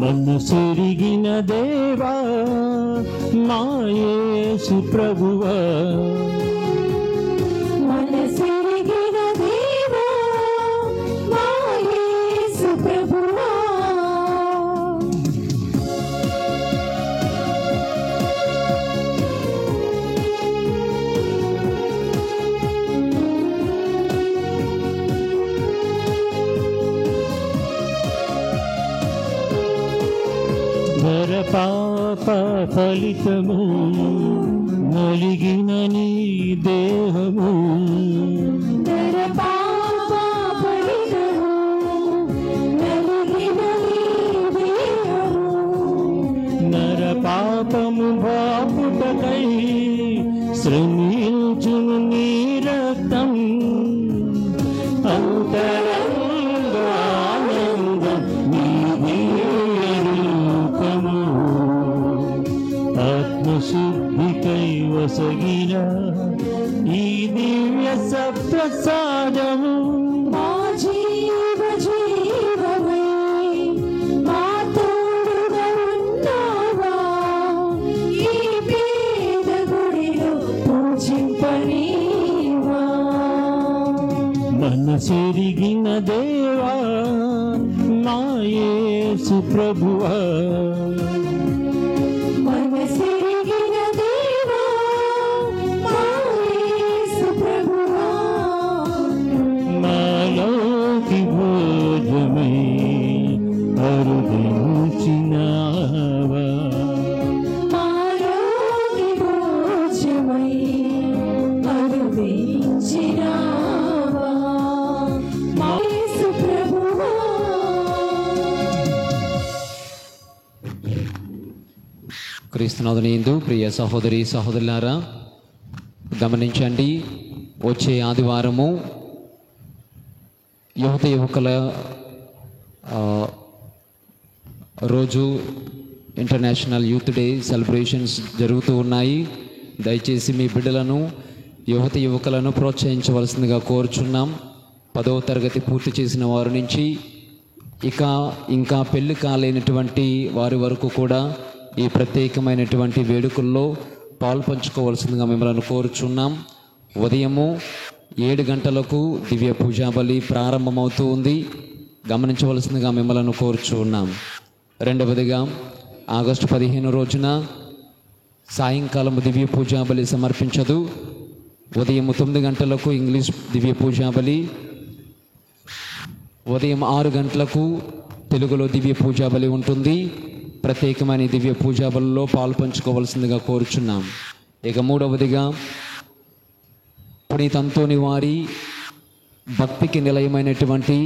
మనసెరిగిన దేవా నా యేసు ప్రభువా, మనసెరిగిన దేవా మా యేసు ప్రభువా, పాప ఫలితము నలిగిన నీ దేహము, నర పాప ఫలితము నలిగిన నీ దేహము, నర పాపము బాపుటకై శ్రమించును నీ రక్తం, అంతరంగానందం నీ దివ్య రూపము, ఆత్మశుద్ధికై వసగిన ఈ దివ్య సప్రసాదము, మా జీవమై మా తోడుగా ఉన్నావా, ఈ పేద గుడిలో పూజింపనీవా. మనసెరిగిన దేవా నా యేసు ప్రభువా, మనసెరిగిన దేవా మా యేసు ప్రభువా, నాలోకి భోజమై అరుదించినావా, మాలోకి భోజమై అరుదించినావా, మా యేసు ప్రభువా. క్రీస్తునాథునియందు ప్రియ సహోదరి సహోదరులారా, గమనించండి, వచ్చే ఆదివారము యువకుల రోజు ఇంటర్నేషనల్ యూత్ డే సెలబ్రేషన్స్ జరుగుతూ ఉన్నాయి. దయచేసి మీ బిడ్డలను యువకులను ప్రోత్సహించవలసిందిగా కోరుచున్నాం. 10వ తరగతి పూర్తి చేసిన వారి నుంచి ఇంకా పెళ్లి కాలేనటువంటి వారి వరకు కూడా ఈ ప్రత్యేకమైనటువంటి వేడుకల్లో పాల్పంచుకోవలసిందిగా మిమ్మల్ని కోరుచున్నాం. ఉదయము 7 గంటలకు దివ్య పూజాబలి ప్రారంభమవుతూ ఉంది. గమనించవలసిందిగా మిమ్మల్ని కోరుచున్నాం. రెండవదిగా ఆగస్టు 15 రోజున సాయంకాలం దివ్య పూజాబలి సమర్పించదు. ఉదయం 9 గంటలకు ఇంగ్లీష్ దివ్య పూజాబలి, ఉదయం 6 గంటలకు తెలుగులో దివ్య పూజాబలి ఉంటుంది. ప్రత్యేకమైన దివ్య పూజాబలిలో పాలు పంచుకోవలసిందిగా కోరుచున్నాం. ఇక మూడవదిగా పునీత అంతోని వారి భక్తికి నిలయమైనటువంటి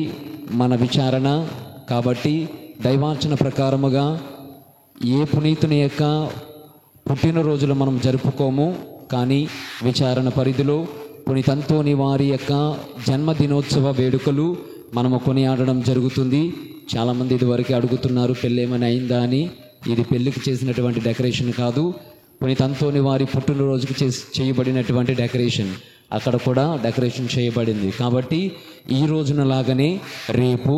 మన విచారణ కాబట్టి దైవార్చన ప్రకారముగా ఏ పునీతుని యొక్క పుట్టినరోజులు మనం జరుపుకోము, కానీ విచారణ పరిధిలో పునీత అంతోని వారి యొక్క జన్మదినోత్సవ వేడుకలు మనము కొనియాడడం జరుగుతుంది. చాలామంది ఇదివరకు అడుగుతున్నారు పెళ్ళి ఏమైనా అయిందా అని. ఇది పెళ్ళికి చేసినటువంటి డెకరేషన్ కాదు, పునీత అంతోని వారి పుట్టినరోజుకి చేయబడినటువంటి డెకరేషన్. అక్కడ కూడా డెకరేషన్ చేయబడింది. కాబట్టి ఈ రోజున లాగానే రేపు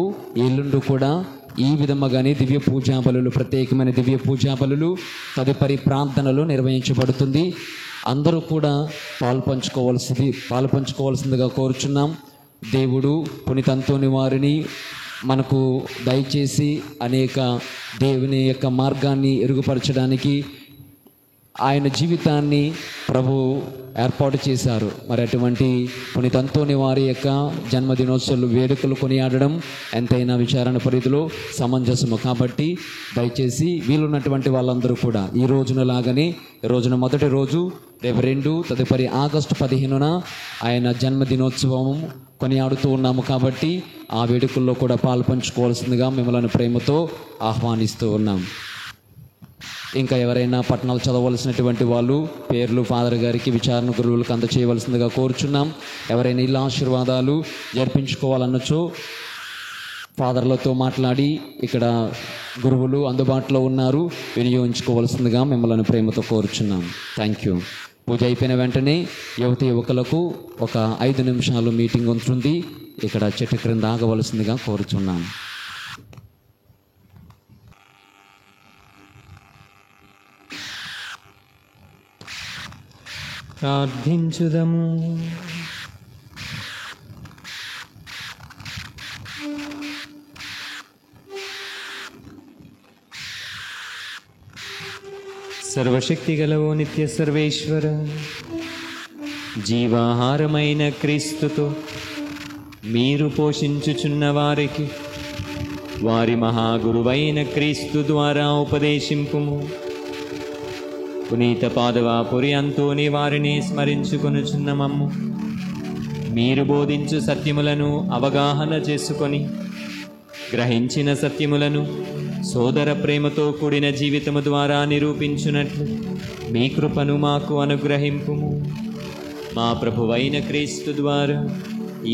ఎల్లుండి కూడా ఈ విధముగానే దివ్య పూజాబలులు, ప్రత్యేకమైన దివ్య పూజాబలులు, తదుపరి ప్రార్థనలు నిర్వహించబడుతుంది. అందరూ కూడా పాల్పంచుకోవాల్సిందిగా కోరుచున్నాం. దేవుడు పునీత అంతోని వారిని మనకు దయచేసి అనేక దేవుని యొక్క మార్గాన్ని ఎరుగుపరచడానికి ఆయన జీవితాన్ని ప్రభు ఏర్పాటు చేశారు. మరి అటువంటి పునీత అంతోని వారి యొక్క జన్మదినోత్సవాలు వేడుకలు కొనియాడడం ఎంతైనా విచారణ పరిధిలో సమంజసము. కాబట్టి దయచేసి వీలున్నటువంటి వాళ్ళందరూ కూడా ఈ రోజున లాగానే రోజున మొదటి రోజు రేపు 2, తదుపరి ఆగస్టు 15న ఆయన జన్మదినోత్సవం కొనియాడుతూ ఉన్నాము. కాబట్టి ఆ వేడుకల్లో కూడా పాల్పంచుకోవాల్సిందిగా మిమ్మల్ని ప్రేమతో ఆహ్వానిస్తూ ఉన్నాం. ఇంకా ఎవరైనా పట్టణాలు చదవలసినటువంటి వాళ్ళు పేర్లు ఫాదర్ గారికి, విచారణ గురువులకు అందచేయవలసిందిగా కోరుచున్నాం. ఎవరైనా ఇలా ఆశీర్వాదాలు జరిపించుకోవాలన్నచో ఫాదర్లతో మాట్లాడి ఇక్కడ గురువులు అందుబాటులో ఉన్నారు, వినియోగించుకోవాల్సిందిగా మిమ్మల్ని ప్రేమతో కోరుచున్నాం. Thank you. పూజ అయిపోయిన వెంటనే యువకులకు ఒక 5 నిమిషాలు మీటింగ్ ఉంటుంది. ఇక్కడ చెట్టు క్రింద ఆగవలసిందిగా కోరుచున్నాం. ప్రార్థించుదము. సర్వశక్తి గలవో నిత్య సర్వేశ్వర, జీవాహారమైన క్రీస్తుతో మీరు పోషించుచున్న వారికి వారి మహాగురువైన క్రీస్తు ద్వారా ఉపదేశింపుము. పునీత పాదవాపురి అంతోని వారిని స్మరించుకొనుచున్న మమ్ము మీరు బోధించు సత్యములను అవగాహన చేసుకొని గ్రహించిన సత్యములను సోదర ప్రేమతో కూడిన జీవితము ద్వారా నిరూపించునట్లు మీ కృపను మాకు అనుగ్రహింపుము. మా ప్రభువైన క్రీస్తు ద్వారా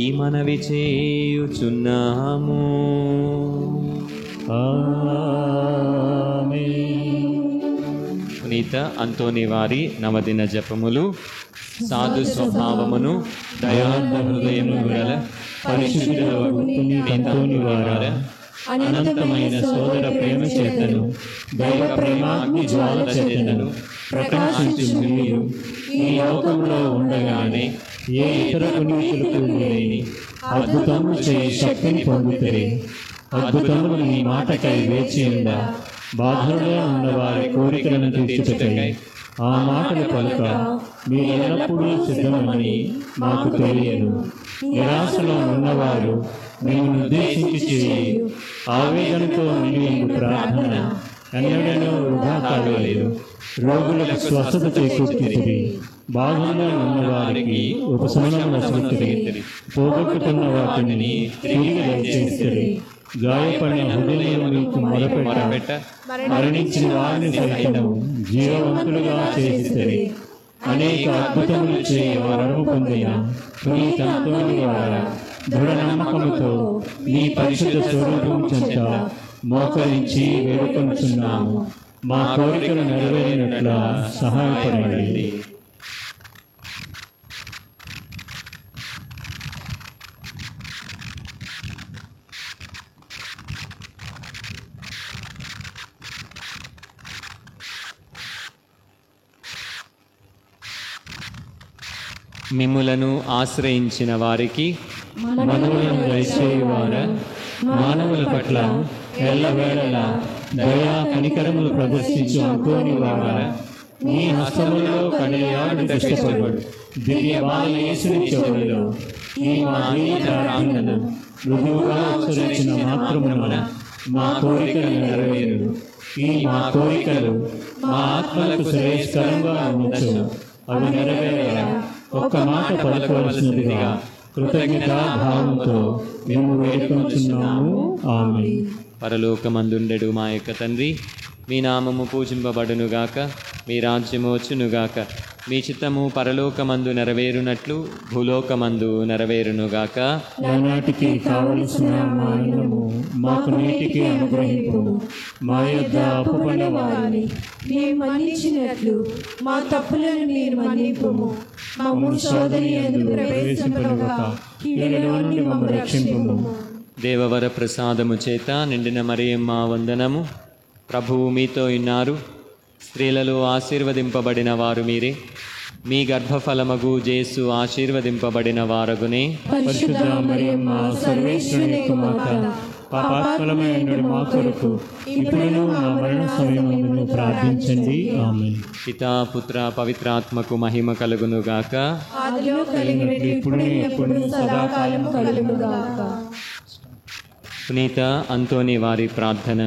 ఈ మనవి చేయుచున్నాము. పునీత అంతోని వారి నవదిన జపములు. సాధు స్వభావమును దయార్థ హృదయము గల పరిశుద్ధుడగు అంతోని వార అనంతమైన సోదర ప్రేమ చేతను దైవ ప్రేమాగ్ని జ్వాల చేతను ప్రకాశించు మీరు ఈ లోకంలో ఉండగానే ఏ ఇతర పునీతులకు లేని అద్భుతములు చేయ శక్తిని పొందుతారు. అద్భుతములు మీ మాటకై వేచి ఉండ బాధలో ఉన్న వారి కోరికలను తీర్చుటకై ఆ మాటలు పలుక మీరు ఎల్లప్పుడూ సిద్ధమని మాకు తెలియదు. నిరాశలో ఉన్నవారు మేము ఉద్దేశించి చేయి ఆవేదనతో నిండి ప్రార్థన ఎన్నడనూ వృధా కాలేదు. రోగులకు స్వస్థత చేకూర్చితిరి, బాధల్లో ఉన్న వారికి ఉపశమనం వసూలుతిరి, పోగొట్టుకున్న వాటిని తిరిగి దయచేసిరి, గాయపడిన హృదయం మీకు మొరపెట్ట మరణించిన వారిని సైతం జీవవంతులుగా చేసిరి. అనేక అద్భుతములు చేయ వరము పొందిన పునీత అంతోని వారా దృఢ నమ్మకముతో మీ పరిశుద్ధ స్వరూపం చెంత మోకరించి వేడుకొనుచున్నాము. మా కోరికలు నెరవేరినట్ల సహాయపడండి. మిమ్ములను ఆశ్రయించిన వారికి మనవులను దయచేయువారా, మానవుల పట్ల ఎల్లవేళలా దయా కనికరములు ప్రదర్శించు అంతోని వారా, నీ హస్తములలో కడియాడు కష్టపడు దివ్య బాల యేసుని చెవులలో ఈ మా ప్రార్థనను మృదువుగా ఉచ్చరించిన మాత్రమున మా కోరికలు నెరవేరు. ఈ మా కోరికలు మా ఆత్మలకు శ్రేయస్కరంగా ఉండొచ్చు. అవి నెరవేరేలా ఒక్క మాట పలకవలసినదిగా కృతజ్ఞత భావంతో మేము వేడుకొనుచున్నాము. ఆమేన్. పరలోకమందుండెడు మా యొక్క తండ్రి, మీ నామము పూజింపబడునుగాక, మీ రాజ్యము వచ్చునుగాక, మీ చిత్తము పరలోకమందు నెరవేరునట్లు భూలోకమందు నెరవేరునుగాక. నానాటికి కావలసిన మా అన్నము మాకు నేటికి అనుగ్రహింపు. మా యొద్ద అప్పుపడిన వారిని మేము మన్నించినట్లు మా తప్పులను మీరు మన్నింపుము. మమ్ము శోధన యందు ప్రవేశింపనివ్వక కీడులో నుండి మమ్ము రక్షింపుము. దేవవర ప్రసాదము చేత నిండిన మరియమ్మ వందనము. ప్రభువు మీతో ఉన్నారు, స్త్రీలలో ఆశీర్వదింపబడిన వారు మీరే, మీ గర్భఫలమగు జేసు ఆశీర్వదింపబడిన వారగునే. పరిశుద్ధ మరియమ్మ సర్వేశ్వరుని యొక్క మాత, పాపాత్మలమైన మా కొరకు ఇప్పుడును మా మరణ సమయమందును ప్రార్థించండి. ఆమేన్. పితా పుత్ర పవిత్రాత్మకు మహిమ కలుగునుగాక. ఆదిలో కలిగినట్లు ఇప్పుడు ఎప్పుడు సదాకాలం కలుగునుగాక. పునీత అంతోని వారి ప్రార్థన.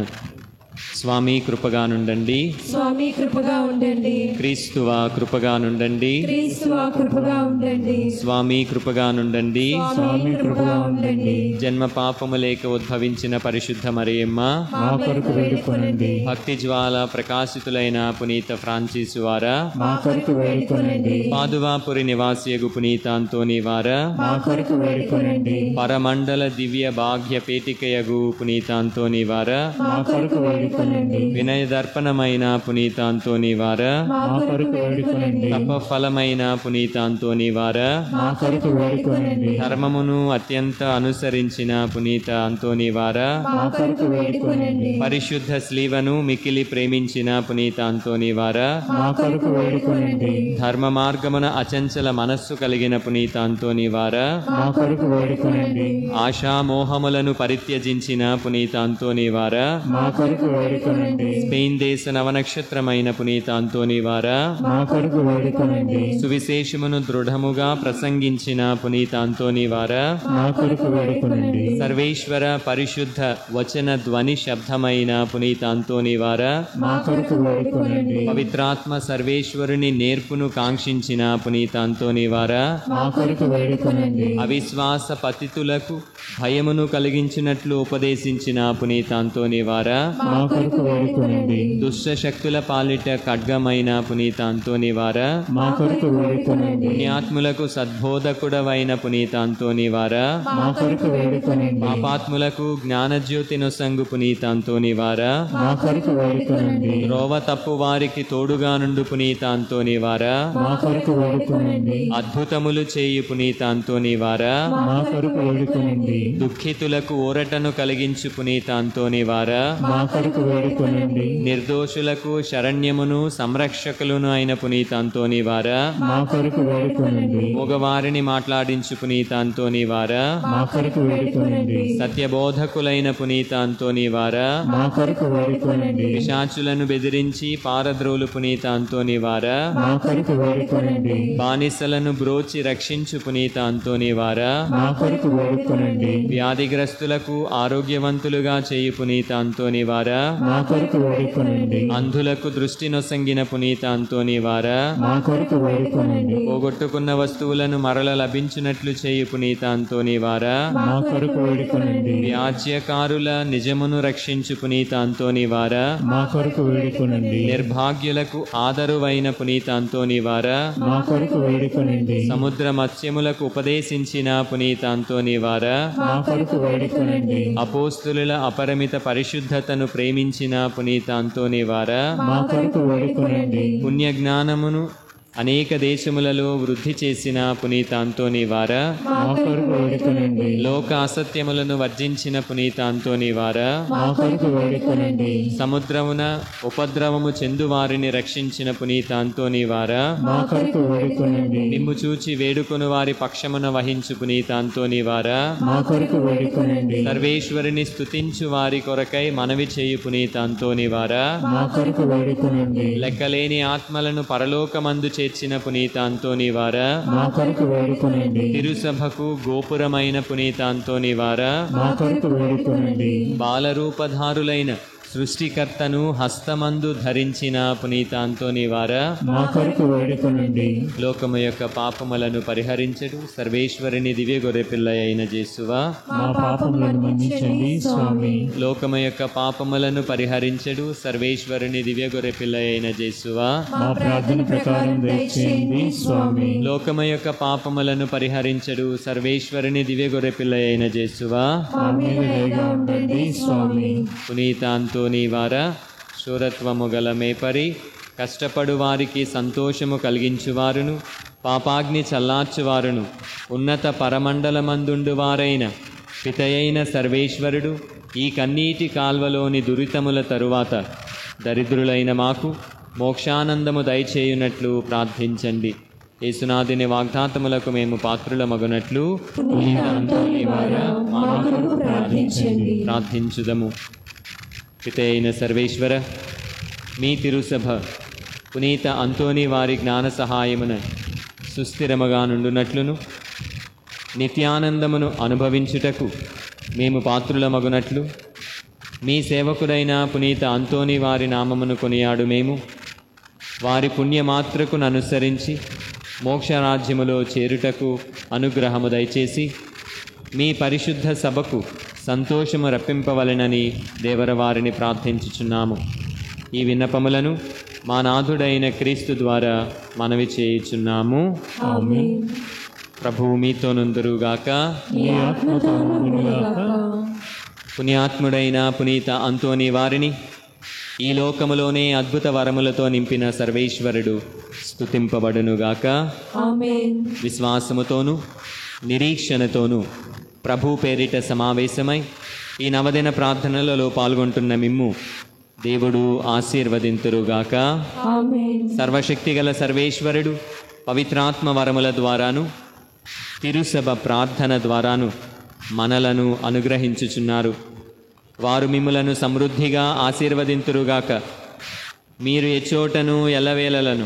స్వామి కృపగా నుండండి, స్వామి కృపగా ఉండండి. క్రీస్తువా కృపగా నుండండి, క్రీస్తువా కృపగా ఉండండి. స్వామి కృపగా నుండండి. స్వామి కృపగా ఉండండి. జన్మ పాపము లేక ఉద్భవించిన పరిశుద్ధ మరియమ్మ, మా కొరకు వేడుకొనండి. భక్తి జ్వాల ప్రకాశితులైన పునీత ఫ్రాన్సిసు వారా, మా కొరకు వేడుకొనండి. పాదువాపురి నివాసియగు పునీత అంతోని వారా, మా కొరకు వేడుకొనండి. పరమండల దివ్య భాగ్య పేటికయగు పునీత అంతోని వారా, మా కొరకు వేడుకొనండి. వేడుకొనండి. వినయదర్పణమైన పునీత అంతోని వార, మా కొరకు వేడుకొనండి. తపఫలమైన పునీత అంతోని వార, మా కొరకు వేడుకొనండి. ధర్మమును అత్యంత అనుసరించిన పునీత అంతోని వార, మా కొరకు వేడుకొనండి. పరిశుద్ధ స్లీవను మికిలి ప్రేమించిన పునీత అంతోని వార, మా కొరకు వేడుకొనండి. ధర్మ మార్గమున అచంచల మనస్సు కలిగిన పునీత అంతోని వార, మా కొరకు వేడుకొనండి. ఆశామోహములను పరిత్యజించిన పునీత అంతోని వార, మా కొరకు వేడుకొనండి. స్పెయిన్ దేశ నవనక్షత్రమైన పునీత అంతోని వార, మా కొరకు వేడుకొనండి. సువిశేషమును దృఢముగా ప్రసంగించిన పునీత అంతోని వార, మా కొరకు వేడుకొనండి. సర్వేశ్వర పరిశుద్ధ వచన ధ్వని శబ్దమైన పునీత అంతోని వార, మా కొరకు వేడుకొనండి. పవిత్రాత్మ సర్వేశ్వరుని నేర్పును కాంక్షించిన పునీత అంతోని వార, మా కొరకు వేడుకొనండి. అవిశ్వాస పతితులకు భయమును కలిగించినట్లు ఉపదేశించిన పునీత అంతోని వార, మా కొరకు వేడుకొనండి. దుష్ట శక్తుల పాలిట ఖడ్గమైన పునీత అంతోని వార, మా కొరకు వేడుకొనండి. పుణ్యాత్ములకు సద్బోధకుడవైన పునీత అంతోని వార, మా కొరకు వేడుకొనండి. పాపాత్ములకు జ్ఞానజ్యోతి నొసంగు పునీత అంతోని వార, మా కొరకు వేడుకొనండి. రోవ తప్పు వారికి తోడుగా నుండు పునీత అంతోని వార, మా కొరకు వేడుకొనండి. అద్భుతములు చేయు పునీత అంతోని వార, మా కొరకు వేడుకొనండి. దుఃఖితులకు ఊరటను కలిగించు పునీత అంతోని వార, మా కొరకు వేడుకొనండి. నిర్దోషులకు శరణ్యమును సంరక్షకులను అయిన పునీత అంతోని వార, మా కొరకు వేడుకొనండి. మగవారిని మాట్లాడించు పునీత అంతోని వార, మా కొరకు వేడుకొనండి. సత్యబోధకులైన పునీత అంతోని వార, మా కొరకు వేడుకొనండి. పిశాచులను బెదిరించి పారద్రోలు పునీత అంతోని వార, మా కొరకు వేడుకొనండి. బానిసలను బ్రోచి రక్షించు పునీత అంతోని వార, మా కొరకు వేడుకొనండి. వ్యాధిగ్రస్తులకు ఆరోగ్యవంతులుగా చేయు పునీత అంతోని వార, మా కొరకు వేడుకొనండి. అంధులకు దృష్టి నొసంగిన పునీత అంతోని వార, మా కొరకు వేడుకొనండి. పోగొట్టుకున్న వస్తువులను మరల లభించినట్లు చేయు పునీత అంతోని వార, మా కొరకు వేడుకొనండి. వ్యాజ్యకారుల నిజమును రక్షించు పునీత అంతోని వార, మా కొరకు వేడుకొనండి. నిర్భాగ్యులకు ఆదరువైన పునీత అంతోని వార, మా కొరకు వేడుకొనండి. సముద్ర మత్స్యములకు ఉపదేశించిన పునీత అంతోని వార, మా కొరకు వేడుకొనండి. అపోస్తులుల అపరిమిత పరిశుద్ధతను ప్రేమించిన పునీత అంతోని వార, మా కొరకు వేడుకొనండి. పుణ్యజ్ఞానమును అనేక దేశములలో వృద్ధి చేసిన పునీత అంతోని వార, మా కొరకు వేడుకొనండి. లోక అసత్యములను వర్జించిన పునీత అంతోని వార, మా కొరకు వేడుకొనండి. సముద్రమున ఉపద్రవము చెందు వారిని రక్షించిన పునీత అంతోని వార, మా కొరకు వేడుకొనండి. నిమ్ము చూచి వేడుకొను వారి పక్షమున వహించు పునీత అంతోని వార, మా కొరకు వేడుకొనండి. సర్వేశ్వరుని స్తుతించు వారి కొరకై మనవి చేయు పునీత అంతోని వార, మా కొరకు వేడుకొనండి. లెక్కలేని ఆత్మలను పరలోకమందు చేర్చిన పునీత అంతోని వార, మా కొరకు వేడుకొనండి. తిరుసభకు గోపురమైన పునీత అంతోని వార, మా కొరకు వేడుకొనండి. బాలరూపధారులైన సృష్టికర్తను హస్తమందు ధరించిన పునీత అంతోని వార, మా కొరకు వేడుకొనండి. లోకము యొక్క పాపములను పరిహరించడు సర్వేశ్వరుని దివ్య గొర్రెపిల్ల అయిన యేసువా, మా పాపములను మన్నించండి స్వామి. లోకము యొక్క పాపములను పరిహరించడు సర్వేశ్వరుని దివ్య గొర్రెపిల్ల అయిన యేసువా, మా ప్రార్థన ప్రకారం దయచేయండి స్వామి. లోకము యొక్క పాపములను పరిహరించడు సర్వేశ్వరుని దివ్య గొర్రెపిల్ల అయిన యేసువా, మా మీద దయగా ఉండండి స్వామి. పునీత అంతోని వార, శూరత్వము గల మేపరి, కష్టపడు వారికి సంతోషము కలిగించువారును పాపాగ్ని చల్లార్చువారును ఉన్నత పరమండలమందుండు వారైన పితయైన సర్వేశ్వరుడు ఈ కన్నీటి కాల్వలోని దురితముల తరువాత దరిద్రులైన మాకు మోక్షానందము దయచేయునట్లు ప్రార్థించండి. యేసునాథుని వాగ్దాతములకు మేము పాత్రులమగునట్లు పునీత అంతోని వార, మా కొరకు ప్రార్థించండి. ప్రార్థించుదము. పితయైన సర్వేశ్వర, మీ తిరుసభ పునీత అంతోని వారి జ్ఞాన సహాయమున సుస్థిరముగా నుండునట్లును నిత్యానందమును అనుభవించుటకు మేము పాత్రులమగునట్లు మీ సేవకుడైన పునీత అంతోని వారి నామమును కొనియాడు మేము వారి పుణ్యమాత్రకును అనుసరించి మోక్షరాజ్యములో చేరుటకు అనుగ్రహము దయచేసి మీ పరిశుద్ధ సభకు సంతోషము రప్పింపవలెనని దేవరవారిని ప్రార్థించుచున్నాము. ఈ విన్నపములను మా నాథుడైన క్రీస్తు ద్వారా మనవి చేయుచున్నాము. ఆమేన్. ప్రభువు మీతో నుందురుగాక. నీ ఆత్మతో ఉండునుగాక. పుణ్యాత్ముడైన పునీత అంతోని వారిని ఈ లోకములోనే అద్భుత వరములతో నింపిన సర్వేశ్వరుడు స్తుతింపబడునుగాక. ఆమేన్. విశ్వాసముతోనూ నిరీక్షణతోనూ ప్రభు పేరిట సమావేశమై ఈ నవదిన ప్రార్థనలలో పాల్గొంటున్న మిమ్ము దేవుడు ఆశీర్వదింతురుగాక. ఆమేన్. సర్వశక్తిగల సర్వేశ్వరుడు పవిత్రాత్మ వరముల ద్వారాను తిరుసభ ప్రార్థన ద్వారాను మనలను అనుగ్రహించుచున్నారు. వారు మిమ్ములను సమృద్ధిగా ఆశీర్వదింతురుగాక. మీరు ఎచ్చోటను ఎల్లవేళలను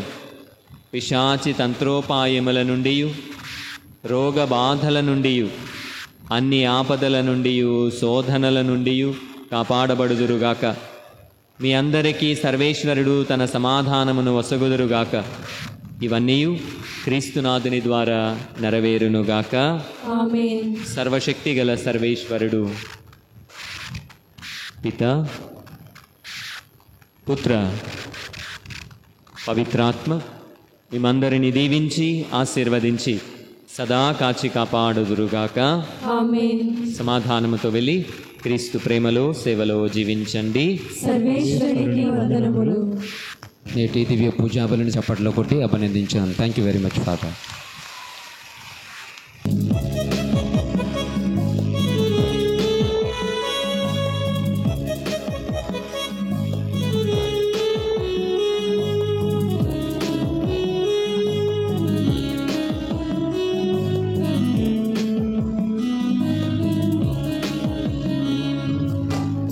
పిశాచి తంత్రోపాయముల నుండి, రోగ బాధల నుండి, అన్ని ఆపదల నుండి, శోధనల నుండి కాపాడబడుదురుగాక. మీ అందరికీ సర్వేశ్వరుడు తన సమాధానమును వసగుదురుగాక. ఇవన్నీ క్రీస్తునాథుని ద్వారా నెరవేరునుగాక. ఆమేన్. సర్వశక్తిగల సర్వేశ్వరుడు పిత, పుత్ర, పవిత్రాత్మ మిమ్మందరిని దీవించి ఆశీర్వదించి సదా కాచి కాపాడుదురుగాక. ఆమేన్. సమాధానముతో వెళ్ళి క్రీస్తు ప్రేమలో సేవలో జీవించండి. సర్వేశ్వరునికి వందనములు. నేటి దివ్య పూజాబలిని చప్పట్లో కొట్టి అభినందించాను. Thank you very much father.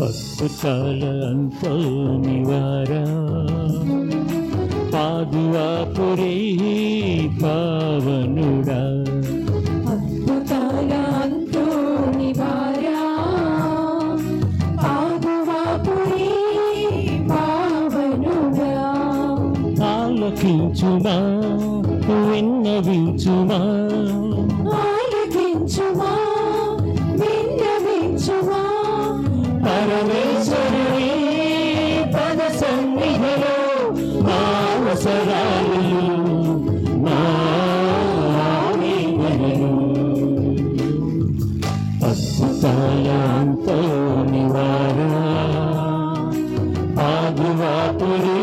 అద్భుతాల అంతోనివారా పాదువాపురే పావనుడా. అద్భుతాల అంతోనివారా పాదువాపురే పావనుడా. ఆలకించుమా విన్నవించుమా, ఆలకించుమా విన్నవించుమా. పరమేశ్వరుని పద సన్నిధిలో మా అవసరాలు మా ఆవేదనలు. అద్భుతాల అంతోనివారా పాదువాపురే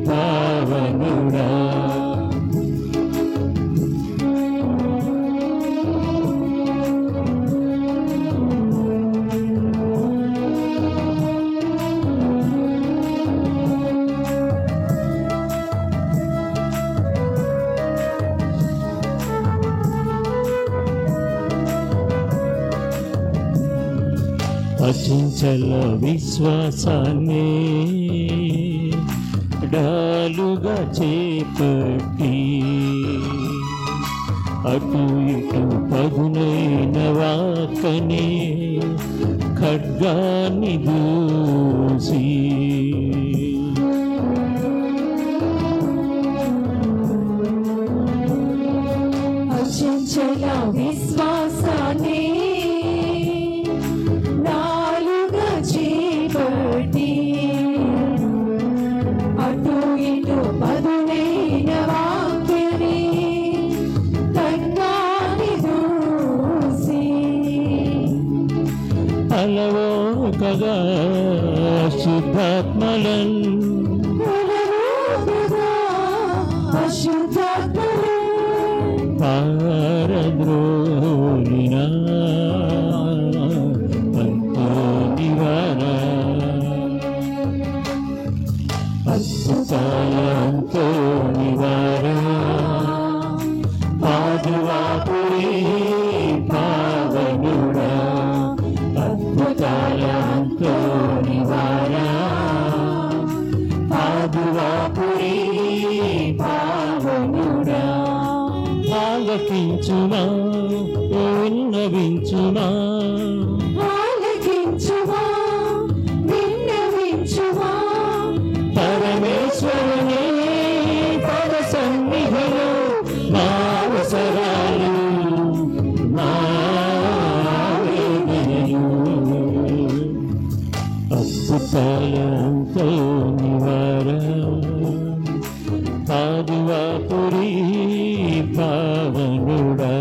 పావనుడా. అచంచల విశ్వాసాన్ని డాలుగా చేపట్టి అటు ఇటు పదునైన వాకని ఖడ్గాన్ని దూసి అచంచల విశ్వాసాన్ని నాలుగా చేపట్టి అటు ఇటు పదునైన వాక్యని ఖడ్గాన్ని దూసి అలవోకగా శుద్ధాత్మలన్ అశుద్ధాత్మలు పారద్రోలినా అంతోనివారా. అద్భుతాల అంతోనివారా పాదువాపురే పావనుడా. అద్భుతాల అంతోనివారా పాదువాపురే పావనుడా. ఆలకించుమా విన్నవించుమా, ఆలకించుమా విన్నవించుమా. పరమేశ్వరుని పద సన్నిధిలో మా అవసరాలు మా ఆవేదనలు. అద్భుతాల అంతోనివారా పాదువాపురే పావనుడా.